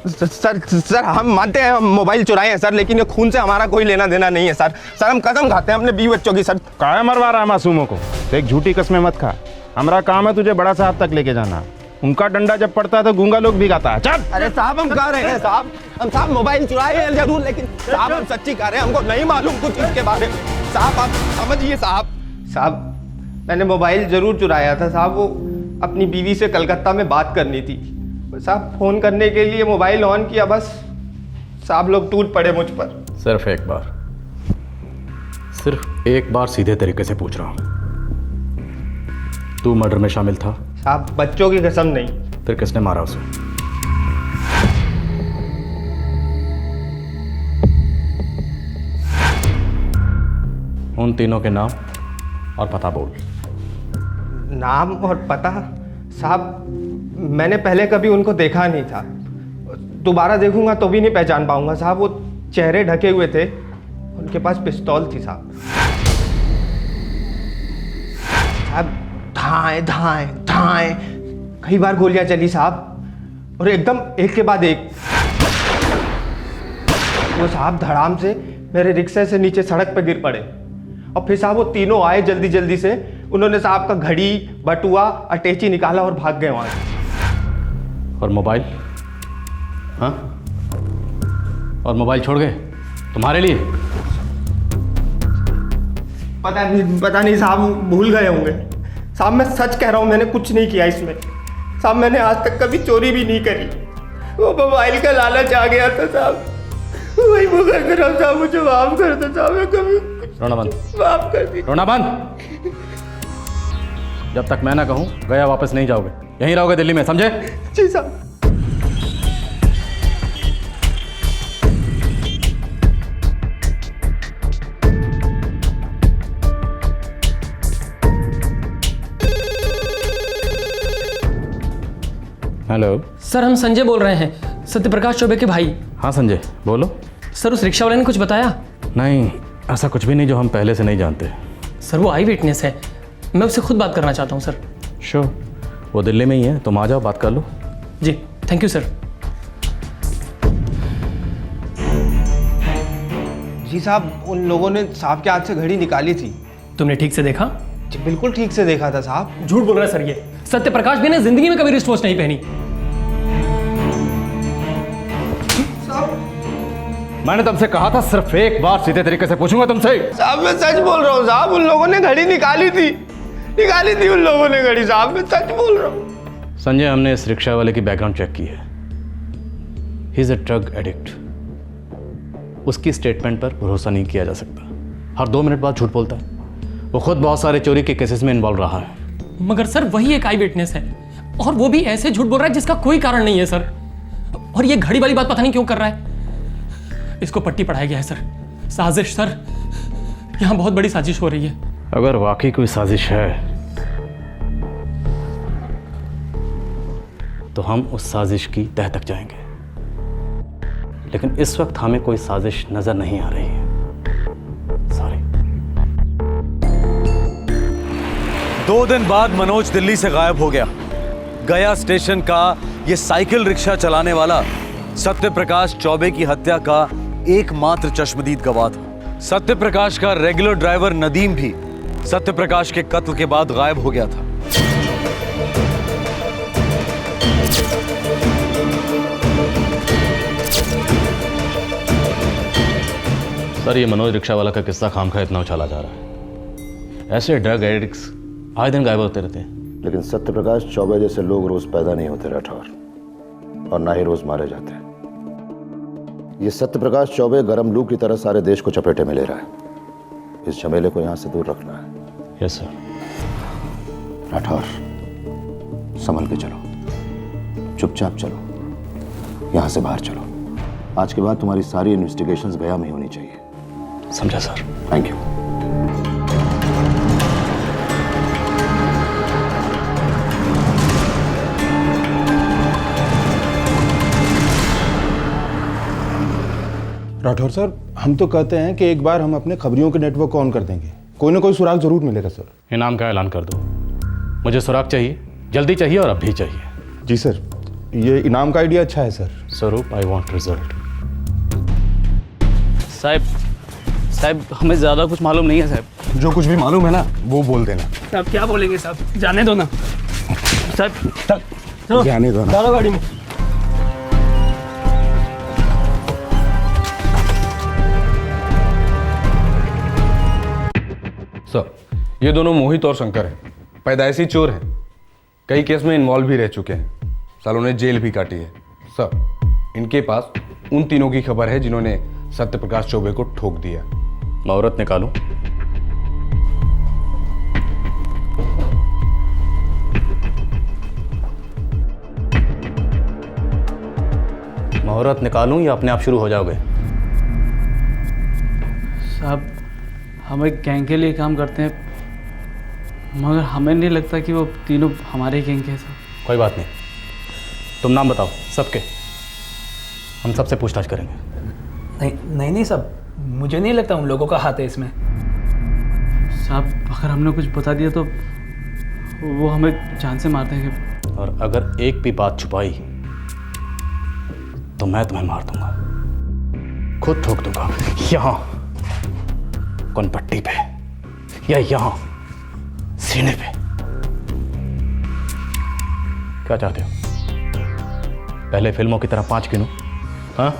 सर हम मानते हैं हम मोबाइल चुराए हैं सर, लेकिन ये खून से हमारा कोई लेना देना नहीं है सर। सर हम कसम खाते हैं अपने बीवी बच्चों की सर। काहे मरवा रहा है मासूमों को? एक झूठी कसमें मत खा। हमारा काम है तुझे बड़ा साहब तक लेके जाना। उनका डंडा जब पड़ता है तो गूंगा लोग भी गाता है। चल। अरे साहब हम कह रहे हैं साहब, हम साहब मोबाइल चुराए हैं जरूर, लेकिन साहब हम सच्ची कह रहे हैं, हमको नहीं मालूम कुछ इसके बारे में। साहब आप समझिए साहब। साहब मैंने मोबाइल जरूर चुराया था साहब, वो अपनी बीवी से कलकत्ता में बात करनी थी साहब। फोन करने के लिए मोबाइल ऑन किया, बस साहब लोग टूट पड़े मुझ पर। सिर्फ एक बार सीधे तरीके से पूछ रहा हूं, तू मर्डर में शामिल था? साहब बच्चों की कसम नहीं। फिर किसने मारा उसे? उन तीनों के नाम और पता बोल। नाम और पता साहब मैंने पहले कभी उनको देखा नहीं था, दोबारा देखूंगा तो भी नहीं पहचान पाऊंगा साहब। वो चेहरे ढके हुए थे, उनके पास पिस्तौल थी साहब। साहब धाए धाए धाए कई बार गोलियां चली साहब, और एकदम एक के बाद एक। वो साहब धड़ाम से मेरे रिक्शे से नीचे सड़क पे गिर पड़े, और फिर साहब वो तीनों आए जल्दी जल्दी से। उन्होंने साहब का घड़ी, बटुआ, अटैची निकाला और भाग गए वहां से। और मोबाइल? हाँ, और मोबाइल छोड़ गए तुम्हारे लिए? पता नहीं साहब, भूल गए होंगे साहब। मैं सच कह रहा हूँ, मैंने कुछ नहीं किया इसमें साहब। मैंने आज तक कभी चोरी भी नहीं करी। वो मोबाइल का लालच आ गया था साहब, वही वो कर रहा साहब। मुझे माफ कर दो साहब, मैं कभी रोना बंद, माफ कर दी। रोना बंद। जब तक मैं ना कहूँ गया वापस नहीं जाओगे, यहीं रहोगे दिल्ली में, समझे? जी साहब। हेलो सर, हम संजय बोल रहे हैं, सत्यप्रकाश चौबे के भाई। हाँ संजय बोलो। सर उस रिक्शा वाले ने कुछ बताया? नहीं, ऐसा कुछ भी नहीं जो हम पहले से नहीं जानते। सर वो आई विटनेस है, मैं उससे खुद बात करना चाहता हूँ सर। श्योर, वो दिल्ली में ही है, तुम आ जाओ बात कर लो। जी थैंक यू सर। जी साहब, उन लोगों ने साहब के हाथ से घड़ी निकाली थी। तुमने ठीक से देखा? जी बिल्कुल ठीक से देखा था साहब। झूठ बोल रहा है सर ये। सत्यप्रकाश भी ने जिंदगी में कभी रिस्ट वॉच नहीं पहनी। मैंने तुमसे कहा था सिर्फ एक बार सीधे तरीके से पूछूंगा तुमसे। साहब मैं सच बोल रहा हूँ साहब, उन लोगों ने घड़ी निकाली थी उन लोगों ने घड़ी साहब, मैं सच बोल रहा हूँ। संजय, हमने इस रिक्शा वाले की बैकग्राउंड चेक की है। He is a drug addict. उसकी स्टेटमेंट पर भरोसा नहीं किया जा सकता, हर 2 मिनट बाद झूठ बोलता है। वो खुद बहुत सारे चोरी के केसेस में इन्वॉल्व रहा है। मगर सर वही एक आई विटनेस है, और वो भी ऐसे झूठ बोल रहा है जिसका कोई कारण नहीं है सर। और ये घड़ी वाली बात पता नहीं क्यों कर रहा है। इसको पट्टी पढ़ाया गया है सर। साजिश सर, यहाँ बहुत बड़ी साजिश हो रही है। अगर वाकई कोई साजिश है तो हम उस साजिश की तह तक जाएंगे, लेकिन इस वक्त हमें कोई साजिश नजर नहीं आ रही है। सॉरी। 2 दिन बाद मनोज दिल्ली से गायब हो गया। गया स्टेशन का ये साइकिल रिक्शा चलाने वाला सत्यप्रकाश चौबे की हत्या का एकमात्र चश्मदीद गवाह था। सत्यप्रकाश का रेगुलर ड्राइवर नदीम भी सत्यप्रकाश के कत्ल के बाद गायब हो गया था। सर, ये मनोज रिक्शा वाला का किस्सा खामखा इतना उछाला जा रहा है। ऐसे ड्रग एडिक्ट्स आए दिन गायब होते रहते हैं। लेकिन सत्यप्रकाश चौबे जैसे लोग रोज पैदा नहीं होते राठौर, और ना ही रोज मारे जाते हैं। ये सत्यप्रकाश चौबे गरम लू की तरह सारे देश को चपेटे में ले रहा है। इस झमेले को यहां से दूर रखना है। Yes sir. राठौर, संभल के चलो, चुपचाप चलो, यहां से बाहर चलो। आज के बाद तुम्हारी सारी इन्वेस्टिगेशंस गया में होनी चाहिए। समझा sir. Thank you. Rathore sir, हम तो कहते हैं कि एक बार हम अपने खबरियों के नेटवर्क को ऑन कर देंगे, कोई ना कोई सुराग जरूर मिलेगा सर। इनाम का ऐलान कर दो। मुझे सुराग चाहिए, जल्दी चाहिए और अब भी चाहिए। जी सर। ये इनाम का आइडिया अच्छा है सर। स्वरूप, आई वांट रिजल्ट। साहब हमें ज़्यादा कुछ मालूम नहीं है साहब। जो कुछ भी मालूम है ना वो बोल देना। साहब क्या बोलेंगे साहब, जाने दो ना साहब। जाने दो ना। चलो गाड़ी में। सर, ये दोनों मोहित और शंकर हैं, पैदाइशी चोर हैं, कई केस में इन्वॉल्व भी रह चुके हैं, सालों ने जेल भी काटी है। सर, इनके पास उन तीनों की खबर है जिन्होंने सत्यप्रकाश चौबे को ठोक दिया। मुहूर्त निकालो। मुहूर्त निकालूं या अपने आप शुरू हो जाओगे? साहब हम एक गैंग के लिए काम करते हैं, मगर हमें नहीं लगता कि वो तीनों हमारे गैंग के हैं साहब। कोई बात नहीं, तुम नाम बताओ सबके, हम सबसे पूछताछ करेंगे। नहीं साहब, मुझे नहीं लगता उन लोगों का हाथ है इसमें। साहब अगर हमने कुछ बता दिया तो वो हमें जान से मार देंगे। और अगर एक भी बात छुपाई तो मैं तुम्हें मार दूंगा, खुद ठोक दूंगा, यहां कनपट्टी पे या यहां सीने पे। क्या चाहते हो? पहले फिल्मों की तरह 5 गिनूं? हाँ?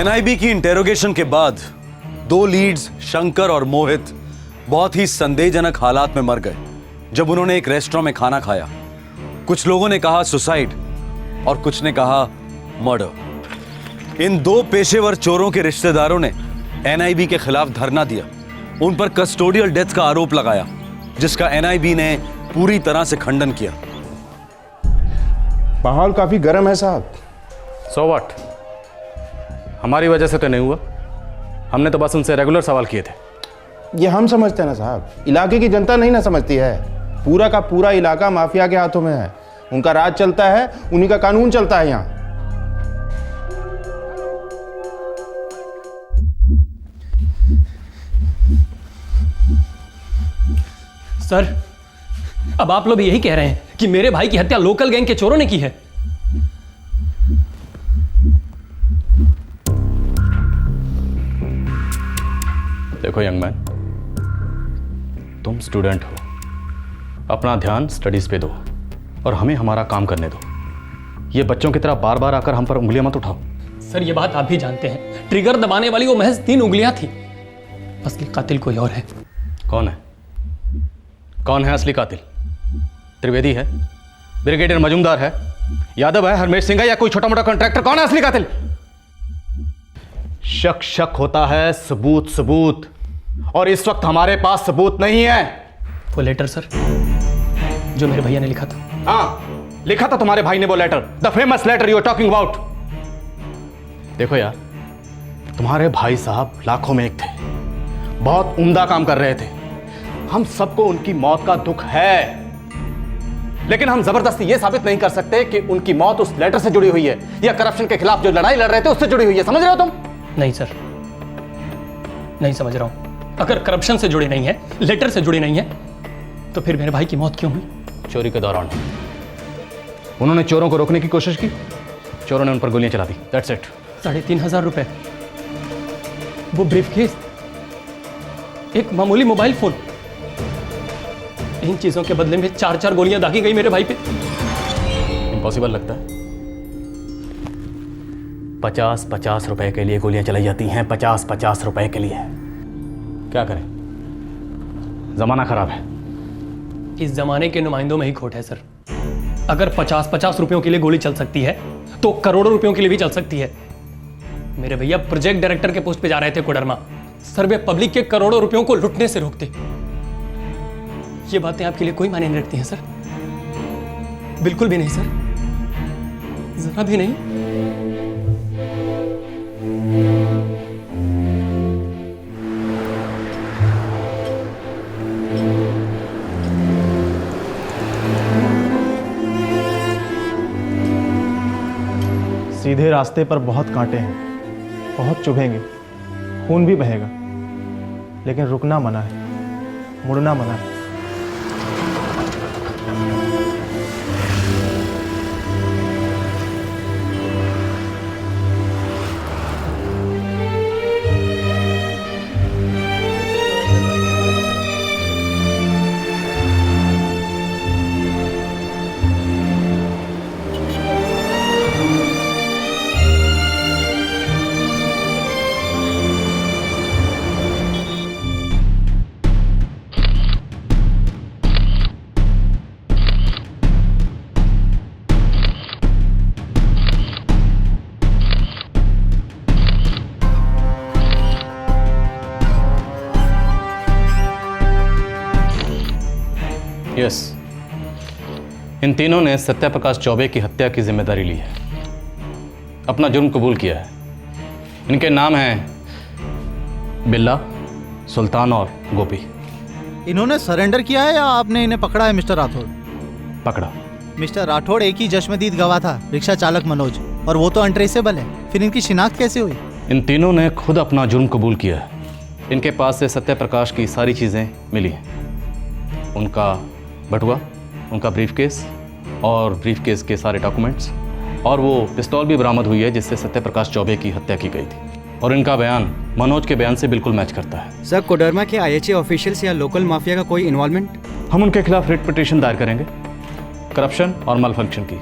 एनआईबी की इंटेरोगेशन के बाद 2 लीड्स शंकर और मोहित बहुत ही संदेहजनक हालात में मर गए जब उन्होंने एक रेस्टोरेंट में खाना खाया। कुछ लोगों ने कहा सुसाइड और कुछ ने कहा मर्डर। इन 2 पेशेवर चोरों के रिश्तेदारों ने एनआईबी के खिलाफ धरना दिया, उन पर कस्टोडियल डेथ का आरोप लगाया, जिसका एनआईबी ने पूरी तरह से खंडन किया। माहौल काफी गर्म है साहब। So what? हमारी वजह से तो नहीं हुआ, हमने तो बस उनसे रेगुलर सवाल किए थे। ये हम समझते हैं ना साहब, इलाके की जनता नहीं ना समझती है। पूरा का पूरा इलाका माफिया के हाथों में है, उनका राज चलता है, उन्हीं का कानून चलता है यहाँ। सर अब आप लोग यही कह रहे हैं कि मेरे भाई की हत्या लोकल गैंग के चोरों ने की है? देखो यंग मैन, तुम स्टूडेंट हो, अपना ध्यान स्टडीज पे दो और हमें हमारा काम करने दो। ये बच्चों की तरह बार बार आकर हम पर उंगलियां मत उठाओ। सर ये बात आप भी जानते हैं, ट्रिगर दबाने वाली वो महज 3 उंगलियां थी। असली कातिल कोई और है। कौन है? कौन है असली कातिल? त्रिवेदी है, ब्रिगेडियर मजूमदार है, यादव है, हरमेश सिंह है, या कोई छोटा मोटा कॉन्ट्रैक्टर? कौन है असली कातिल? शक शक होता है, सबूत सबूत, और इस वक्त हमारे पास सबूत नहीं है। वो लेटर सर जो मेरे भैया ने लिखा था। हाँ, लिखा था तुम्हारे भाई ने वो letter, the famous letter you are talking about. देखो यार, तुम्हारे भाई साहब लाखों में एक थे, बहुत उम्दा काम कर रहे थे। हम सबको उनकी मौत का दुख है, लेकिन हम जबरदस्ती ये साबित नहीं कर सकते कि उनकी मौत उस लेटर से जुड़ी हुई है या करप्शन के खिलाफ जो लड़ाई लड़ रहे थे उससे जुड़ी हुई है। समझ रहे हो तुम? नहीं सर, नहीं समझ रहा हूं। अगर करप्शन से जुड़ी नहीं है, लेटर से जुड़ी नहीं है, तो फिर मेरे भाई की मौत क्यों हुई? चोरी के दौरान उन्होंने चोरों को रोकने की कोशिश की, चोरों ने उन पर गोलियां चला दी। That's it. 3,500 रुपए, वो ब्रीफकेस, एक मामूली मोबाइल फोन, इन चीजों के बदले में 4 गोलियां दागी गई मेरे भाई पे। इम्पॉसिबल लगता है? 50 रुपए के लिए गोलियां चलाई जाती हैं, 50 रुपए के लिए। क्या करें, जमाना खराब है। इस जमाने के नुमाइंदों में ही खोट है सर। अगर 50 रुपयों के लिए गोली चल सकती है तो करोड़ों रुपयों के लिए भी चल सकती है। मेरे भैया प्रोजेक्ट डायरेक्टर के पोस्ट पे जा रहे थे कोडरमा, सर वे पब्लिक के करोड़ों रुपयों को लुटने से रोकते। ये बातें आपके लिए कोई मायने नहीं रखती हैं सर? बिल्कुल भी नहीं सर, जरा भी नहीं। सीधे रास्ते पर बहुत कांटे हैं, बहुत चुभेंगे, खून भी बहेगा, लेकिन रुकना मना है, मुड़ना मना है। यस, इन तीनों ने सत्यप्रकाश चौबे की हत्या की जिम्मेदारी ली है, अपना जुर्म कबूल किया है। इनके नाम हैं बिल्ला, सुल्तान और गोपी। इन्होंने सरेंडर किया है या आपने इन्हें पकड़ा है मिस्टर राठौड़? पकड़ा। मिस्टर राठौड़ एक ही जश्मदीद गवाह था, रिक्शा चालक मनोज, और वो तो अनट्रेसेबल है। फिर इनकी शिनाख्त कैसे हुई? इन तीनों ने खुद अपना जुर्म कबूल किया है। इनके पास से सत्यप्रकाश की सारी चीज़ें मिली हैं, उनका बटुआ, उनका ब्रीफकेस और ब्रीफकेस के सारे डॉक्यूमेंट्स, और वो पिस्तौल भी बरामद हुई है जिससे सत्यप्रकाश चौबे की हत्या की गई थी। और इनका बयान मनोज के बयान से बिल्कुल मैच करता है। सर, कोडरमा के IHA ऑफिशियल्स या लोकल माफिया का कोई इन्वॉल्वमेंट? हम उनके खिलाफ रिट पिटीशन दायर करेंगे, करप्शन और मालफंक्शन की।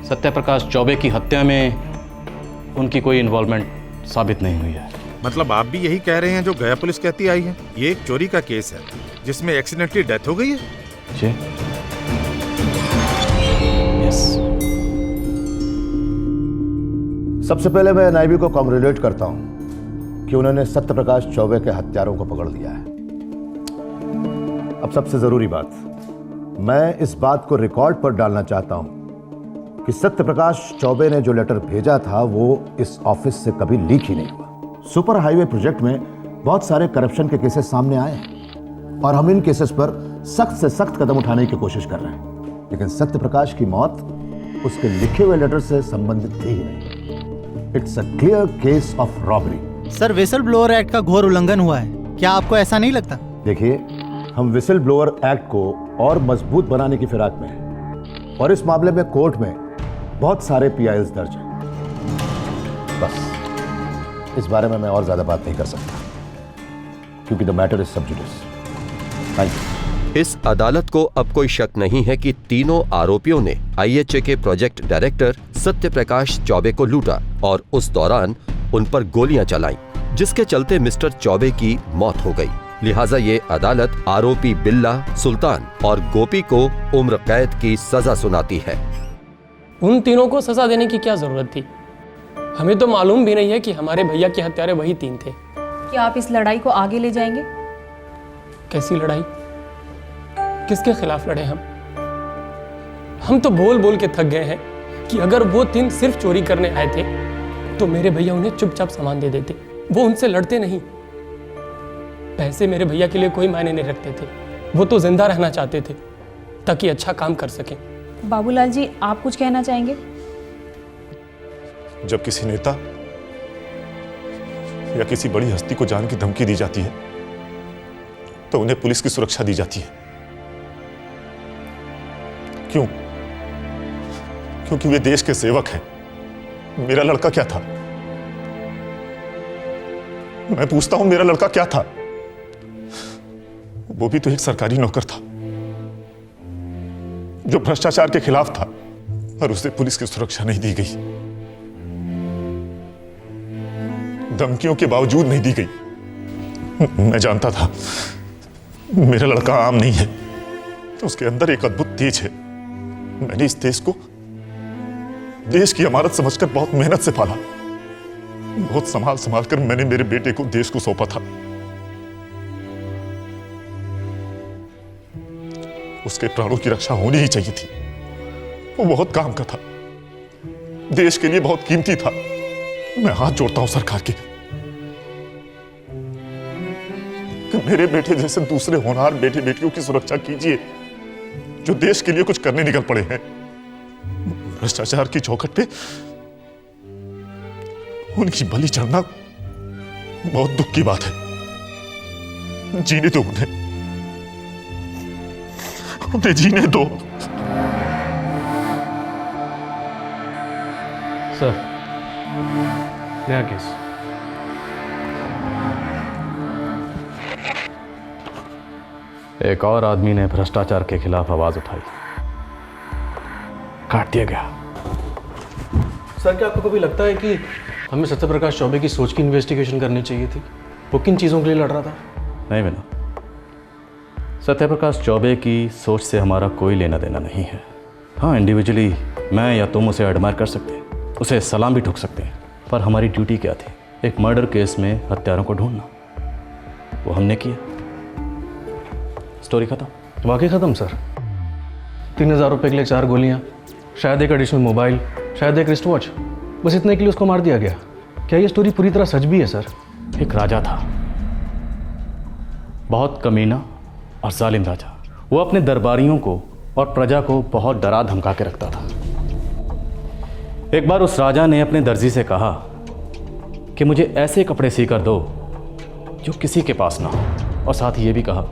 सत्यप्रकाश चौबे की हत्या में उनकी कोई इन्वॉल्वमेंट साबित नहीं हुई है। मतलब आप भी यही कह रहे हैं जो गया पुलिस कहती आई है? ये एक चोरी का केस है जिसमें एक्सीडेंटली डेथ हो गई है? जी। यस। सबसे पहले मैं NIB को कांग्रेचुलेट करता हूं कि उन्होंने सत्यप्रकाश चौबे के हत्यारों को पकड़ लिया है। अब सबसे जरूरी बात, मैं इस बात को रिकॉर्ड पर डालना चाहता हूं कि सत्यप्रकाश चौबे ने जो लेटर भेजा था वो इस ऑफिस से कभी लीक ही नहीं हुआ। सुपर हाईवे प्रोजेक्ट में बहुत सारे करप्शन के केसेस सामने आए हैं और हम इन केसेस पर सख्त से सख्त कदम उठाने की कोशिश कर रहे हैं, लेकिन सत्यप्रकाश की मौत उसके लिखे हुए लेटर से संबंधित थी ही नहीं। It's a clear case of robbery. Sir, whistle blower act का घोर उल्लंघन हुआ है, क्या आपको ऐसा नहीं लगता? देखिए, हम विसल ब्लोअर एक्ट को और मजबूत बनाने की फिराक में हैं और इस मामले में कोर्ट में बहुत सारे PILs दर्ज हैं। बस इस बारे में मैं और ज्यादा बात नहीं कर सकता क्योंकि द मैटर इज सब जुडिस। Thank you. इस अदालत को अब कोई शक नहीं है कि तीनों आरोपियों ने IHA के प्रोजेक्ट डायरेक्टर सत्यप्रकाश चौबे को लूटा और उस दौरान उन पर गोलियां चलाईं, जिसके चलते मिस्टर चौबे की मौत हो गई। लिहाजा ये अदालत आरोपी बिल्ला, सुल्तान और गोपी को उम्र कैद की सजा सुनाती है। उन तीनों को सजा देने की क्या जरूरत थी? हमें तो मालूम भी नहीं है कि हमारे भैया के हत्यारे वही 3 थे। क्या आप इस लड़ाई को आगे ले जाएंगे? कैसी लड़ाई? किसके खिलाफ लड़े हम तो बोल बोल के थक गए हैं कि अगर वो 3 सिर्फ चोरी करने आए थे तो मेरे भैया उन्हें चुपचाप सामान दे देते, वो उनसे लड़ते नहीं। पैसे मेरे भैया के लिए कोई मायने नहीं रखते थे, वो तो जिंदा रहना चाहते थे ताकि अच्छा काम कर सकें। बाबूलाल जी, आप कुछ कहना चाहेंगे? जब किसी नेता या किसी बड़ी हस्ती को जान की धमकी दी जाती है तो उन्हें पुलिस की सुरक्षा दी जाती है। क्यों? क्योंकि वे देश के सेवक हैं। मेरा लड़का क्या था? मैं पूछता हूं, मेरा लड़का क्या था? वो भी तो एक सरकारी नौकर था जो भ्रष्टाचार के खिलाफ था, और उसे पुलिस की सुरक्षा नहीं दी गई, धमकियों के बावजूद नहीं दी गई। मैं जानता था मेरा लड़का आम नहीं है, तो उसके अंदर एक अद्भुत तेज है। मैंने इस तेज को देश की अमानत समझकर बहुत मेहनत से पाला। बहुत संभाल संभाल कर मैंने मेरे बेटे को देश को सौंपा था। उसके प्राणों की रक्षा होनी ही चाहिए थी। वो बहुत काम का था, देश के लिए बहुत कीमती था। मैं हाथ जोड़ता हूं सरकार के कि मेरे बेटे जैसे दूसरे होनहार बेटे बेटियों की सुरक्षा कीजिए जो देश के लिए कुछ करने निकल पड़े हैं। भ्रष्टाचार की चौखट पे उनकी बलि चढ़ना बहुत दुख की बात है। जीने दो उन्हें जीने दो। सर, नया केस। एक और आदमी ने भ्रष्टाचार के खिलाफ आवाज उठाई, काट दिया गया। सर, क्या आपको कभी लगता है कि हमें सत्यप्रकाश चौबे की सोच की इन्वेस्टिगेशन करनी चाहिए थी? वो किन चीज़ों के लिए लड़ रहा था? नहीं मिला। सत्यप्रकाश चौबे की सोच से हमारा कोई लेना देना नहीं है। हाँ, इंडिविजुअली मैं या तुम उसे एडमायर कर सकते हैं, उसे सलाम भी ठुक सकते हैं, पर हमारी ड्यूटी क्या थी? एक मर्डर केस में हत्यारों को ढूंढना। वो हमने किया। स्टोरी खत्म। वाकई ख़त्म सर। 3000 रुपये के लिए 4 गोलियाँ, शायद एक एडिशनल मोबाइल, शायद एक रिस्ट वॉच, बस इतने के लिए उसको मार दिया गया। क्या ये स्टोरी पूरी तरह सच भी है सर? एक राजा था, बहुत कमीना और जालिम राजा। वो अपने दरबारियों को और प्रजा को बहुत डरा धमका के रखता था। एक बार उस राजा ने अपने दर्जी से कहा कि मुझे ऐसे कपड़े सीकर दो जो किसी के पास ना हो, और साथ ही ये भी कहा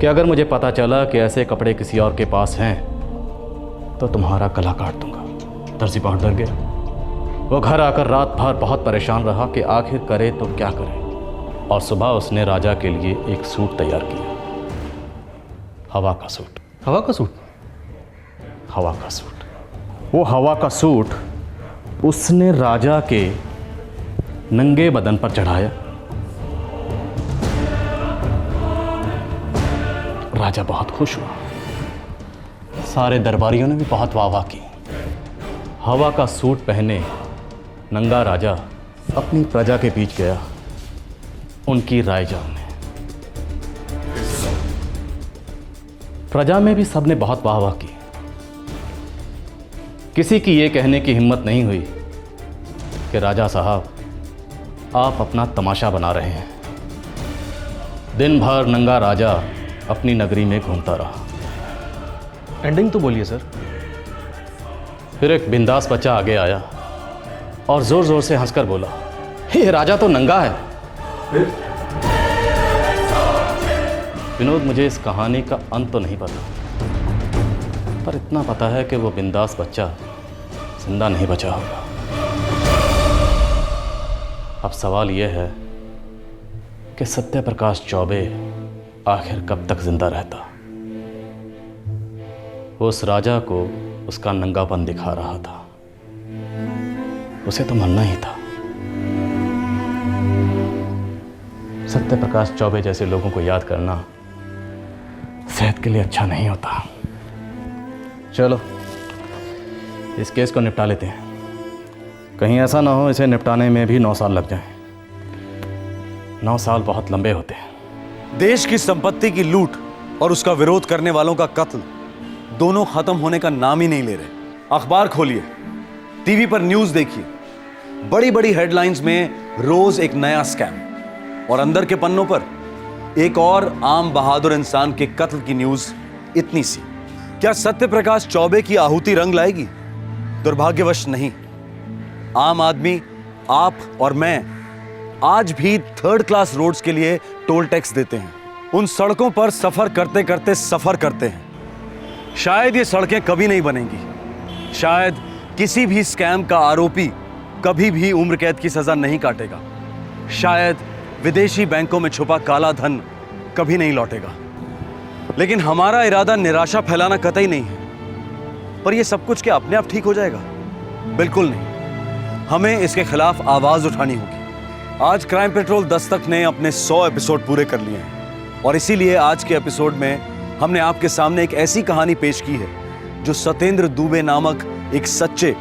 कि अगर मुझे पता चला कि ऐसे कपड़े किसी और के पास हैं तो तुम्हारा गला काट दूंगा। दर्जी बहुत डर गया। वो घर आकर रात भर बहुत परेशान रहा कि आखिर करे तो क्या करे, और सुबह उसने राजा के लिए एक सूट तैयार किया। हवा का सूट। हवा का सूट? हवा का सूट। वो हवा का सूट उसने राजा के नंगे बदन पर चढ़ाया। राजा बहुत खुश हुआ। सारे दरबारियों ने भी बहुत वाह वाह की। हवा का सूट पहने नंगा राजा अपनी प्रजा के बीच गया, उनकी राय जानने। प्रजा में भी सबने बहुत वाह वाह की। किसी की ये कहने की हिम्मत नहीं हुई कि राजा साहब, आप अपना तमाशा बना रहे हैं। दिन भर नंगा राजा अपनी नगरी में घूमता रहा। एंडिंग तो बोलिए सर। फिर एक बिंदास बच्चा आगे आया और जोर जोर से हंसकर बोला, ये राजा तो नंगा है। विनोद, मुझे इस कहानी का अंत तो नहीं पता, पर इतना पता है कि वो बिंदास बच्चा जिंदा नहीं बचा होगा। अब सवाल यह है कि सत्यप्रकाश चौबे आखिर कब तक जिंदा रहता। उस राजा को उसका नंगापन दिखा रहा था, उसे तो मरना ही था। सत्यप्रकाश चौबे जैसे लोगों को याद करना सेहत के लिए अच्छा नहीं होता। चलो इस केस को निपटा लेते हैं, कहीं ऐसा ना हो इसे निपटाने में भी 9 साल लग जाएं। 9 साल बहुत लंबे होते हैं। देश की संपत्ति की लूट और उसका विरोध करने वालों का कत्ल दोनों खत्म होने का नाम ही नहीं ले रहे। अखबार खोलिए, टीवी पर न्यूज देखिए, बड़ी बड़ी हेडलाइंस में रोज एक नया स्कैम और अंदर के पन्नों पर एक और आम बहादुर इंसान के कत्ल की न्यूज इतनी सी। क्या सत्य प्रकाश चौबे की आहुति रंग लाएगी? दुर्भाग्यवश नहीं। आम आदमी, आप और मैं आज भी 3rd क्लास रोड्स के लिए टोल टैक्स देते हैं। उन सड़कों पर सफर करते करते सफर करते हैं। शायद ये सड़कें कभी नहीं बनेंगी, शायद किसी भी स्कैम का आरोपी कभी भी उम्र कैद की सजा नहीं काटेगा, शायद विदेशी बैंकों में छुपा काला धन कभी नहीं लौटेगा। लेकिन हमारा इरादा निराशा फैलाना कतई नहीं है। पर यह सब कुछ क्या अपने आप ठीक हो जाएगा? बिल्कुल नहीं। हमें इसके खिलाफ आवाज उठानी होगी। आज क्राइम पेट्रोल दस्तक ने अपने 100 एपिसोड पूरे कर लिए हैं और इसीलिए आज के एपिसोड में हमने आपके सामने एक ऐसी कहानी पेश की है जो सत्येंद्र दुबे नामक एक सच्चे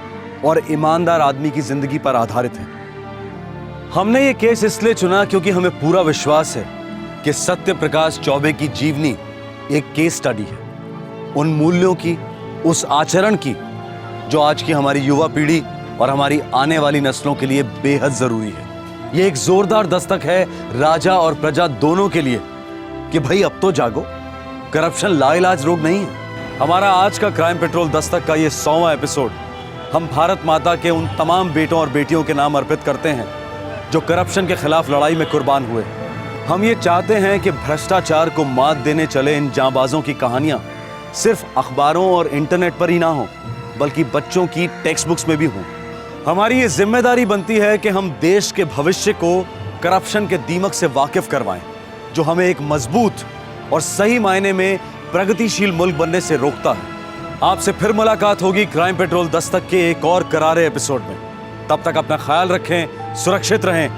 और ईमानदार आदमी की जिंदगी पर आधारित है। हमने ये केस इसलिए चुना क्योंकि हमें पूरा विश्वास है कि सत्य प्रकाश चौबे की जीवनी एक केस स्टडी है, उन मूल्यों की, उस आचरण की जो आज की हमारी युवा पीढ़ी और हमारी आने वाली नस्लों के लिए बेहद जरूरी है। ये एक जोरदार दस्तक है राजा और प्रजा दोनों के लिए कि भाई अब तो जागो, करप्शन लाइलाज रोग नहीं है। हमारा आज का क्राइम पेट्रोल दस्तक का ये 100वां एपिसोड हम भारत माता के उन तमाम बेटों और बेटियों के नाम अर्पित करते हैं जो करप्शन के खिलाफ लड़ाई में कुर्बान हुए। हम ये चाहते हैं कि भ्रष्टाचार को मात देने चले इन जांबाजों की कहानियां सिर्फ अखबारों और इंटरनेट पर ही ना हो, बल्कि बच्चों की टेक्स्ट बुक्स में भी हो। हमारी ये जिम्मेदारी बनती है कि हम देश के भविष्य को करप्शन के दीमक से वाकिफ करवाएं, जो हमें एक मजबूत और सही मायने में प्रगतिशील मुल्क बनने से रोकता है। आपसे फिर मुलाकात होगी क्राइम पेट्रोल दस्तक के एक और करारे एपिसोड में। तब तक अपना ख्याल रखें, सुरक्षित रहें।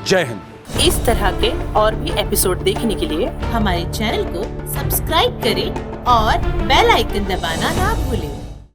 जय हिंद। इस तरह के और भी एपिसोड देखने के लिए हमारे चैनल को सब्सक्राइब करें और बेल आइकन दबाना ना भूलें।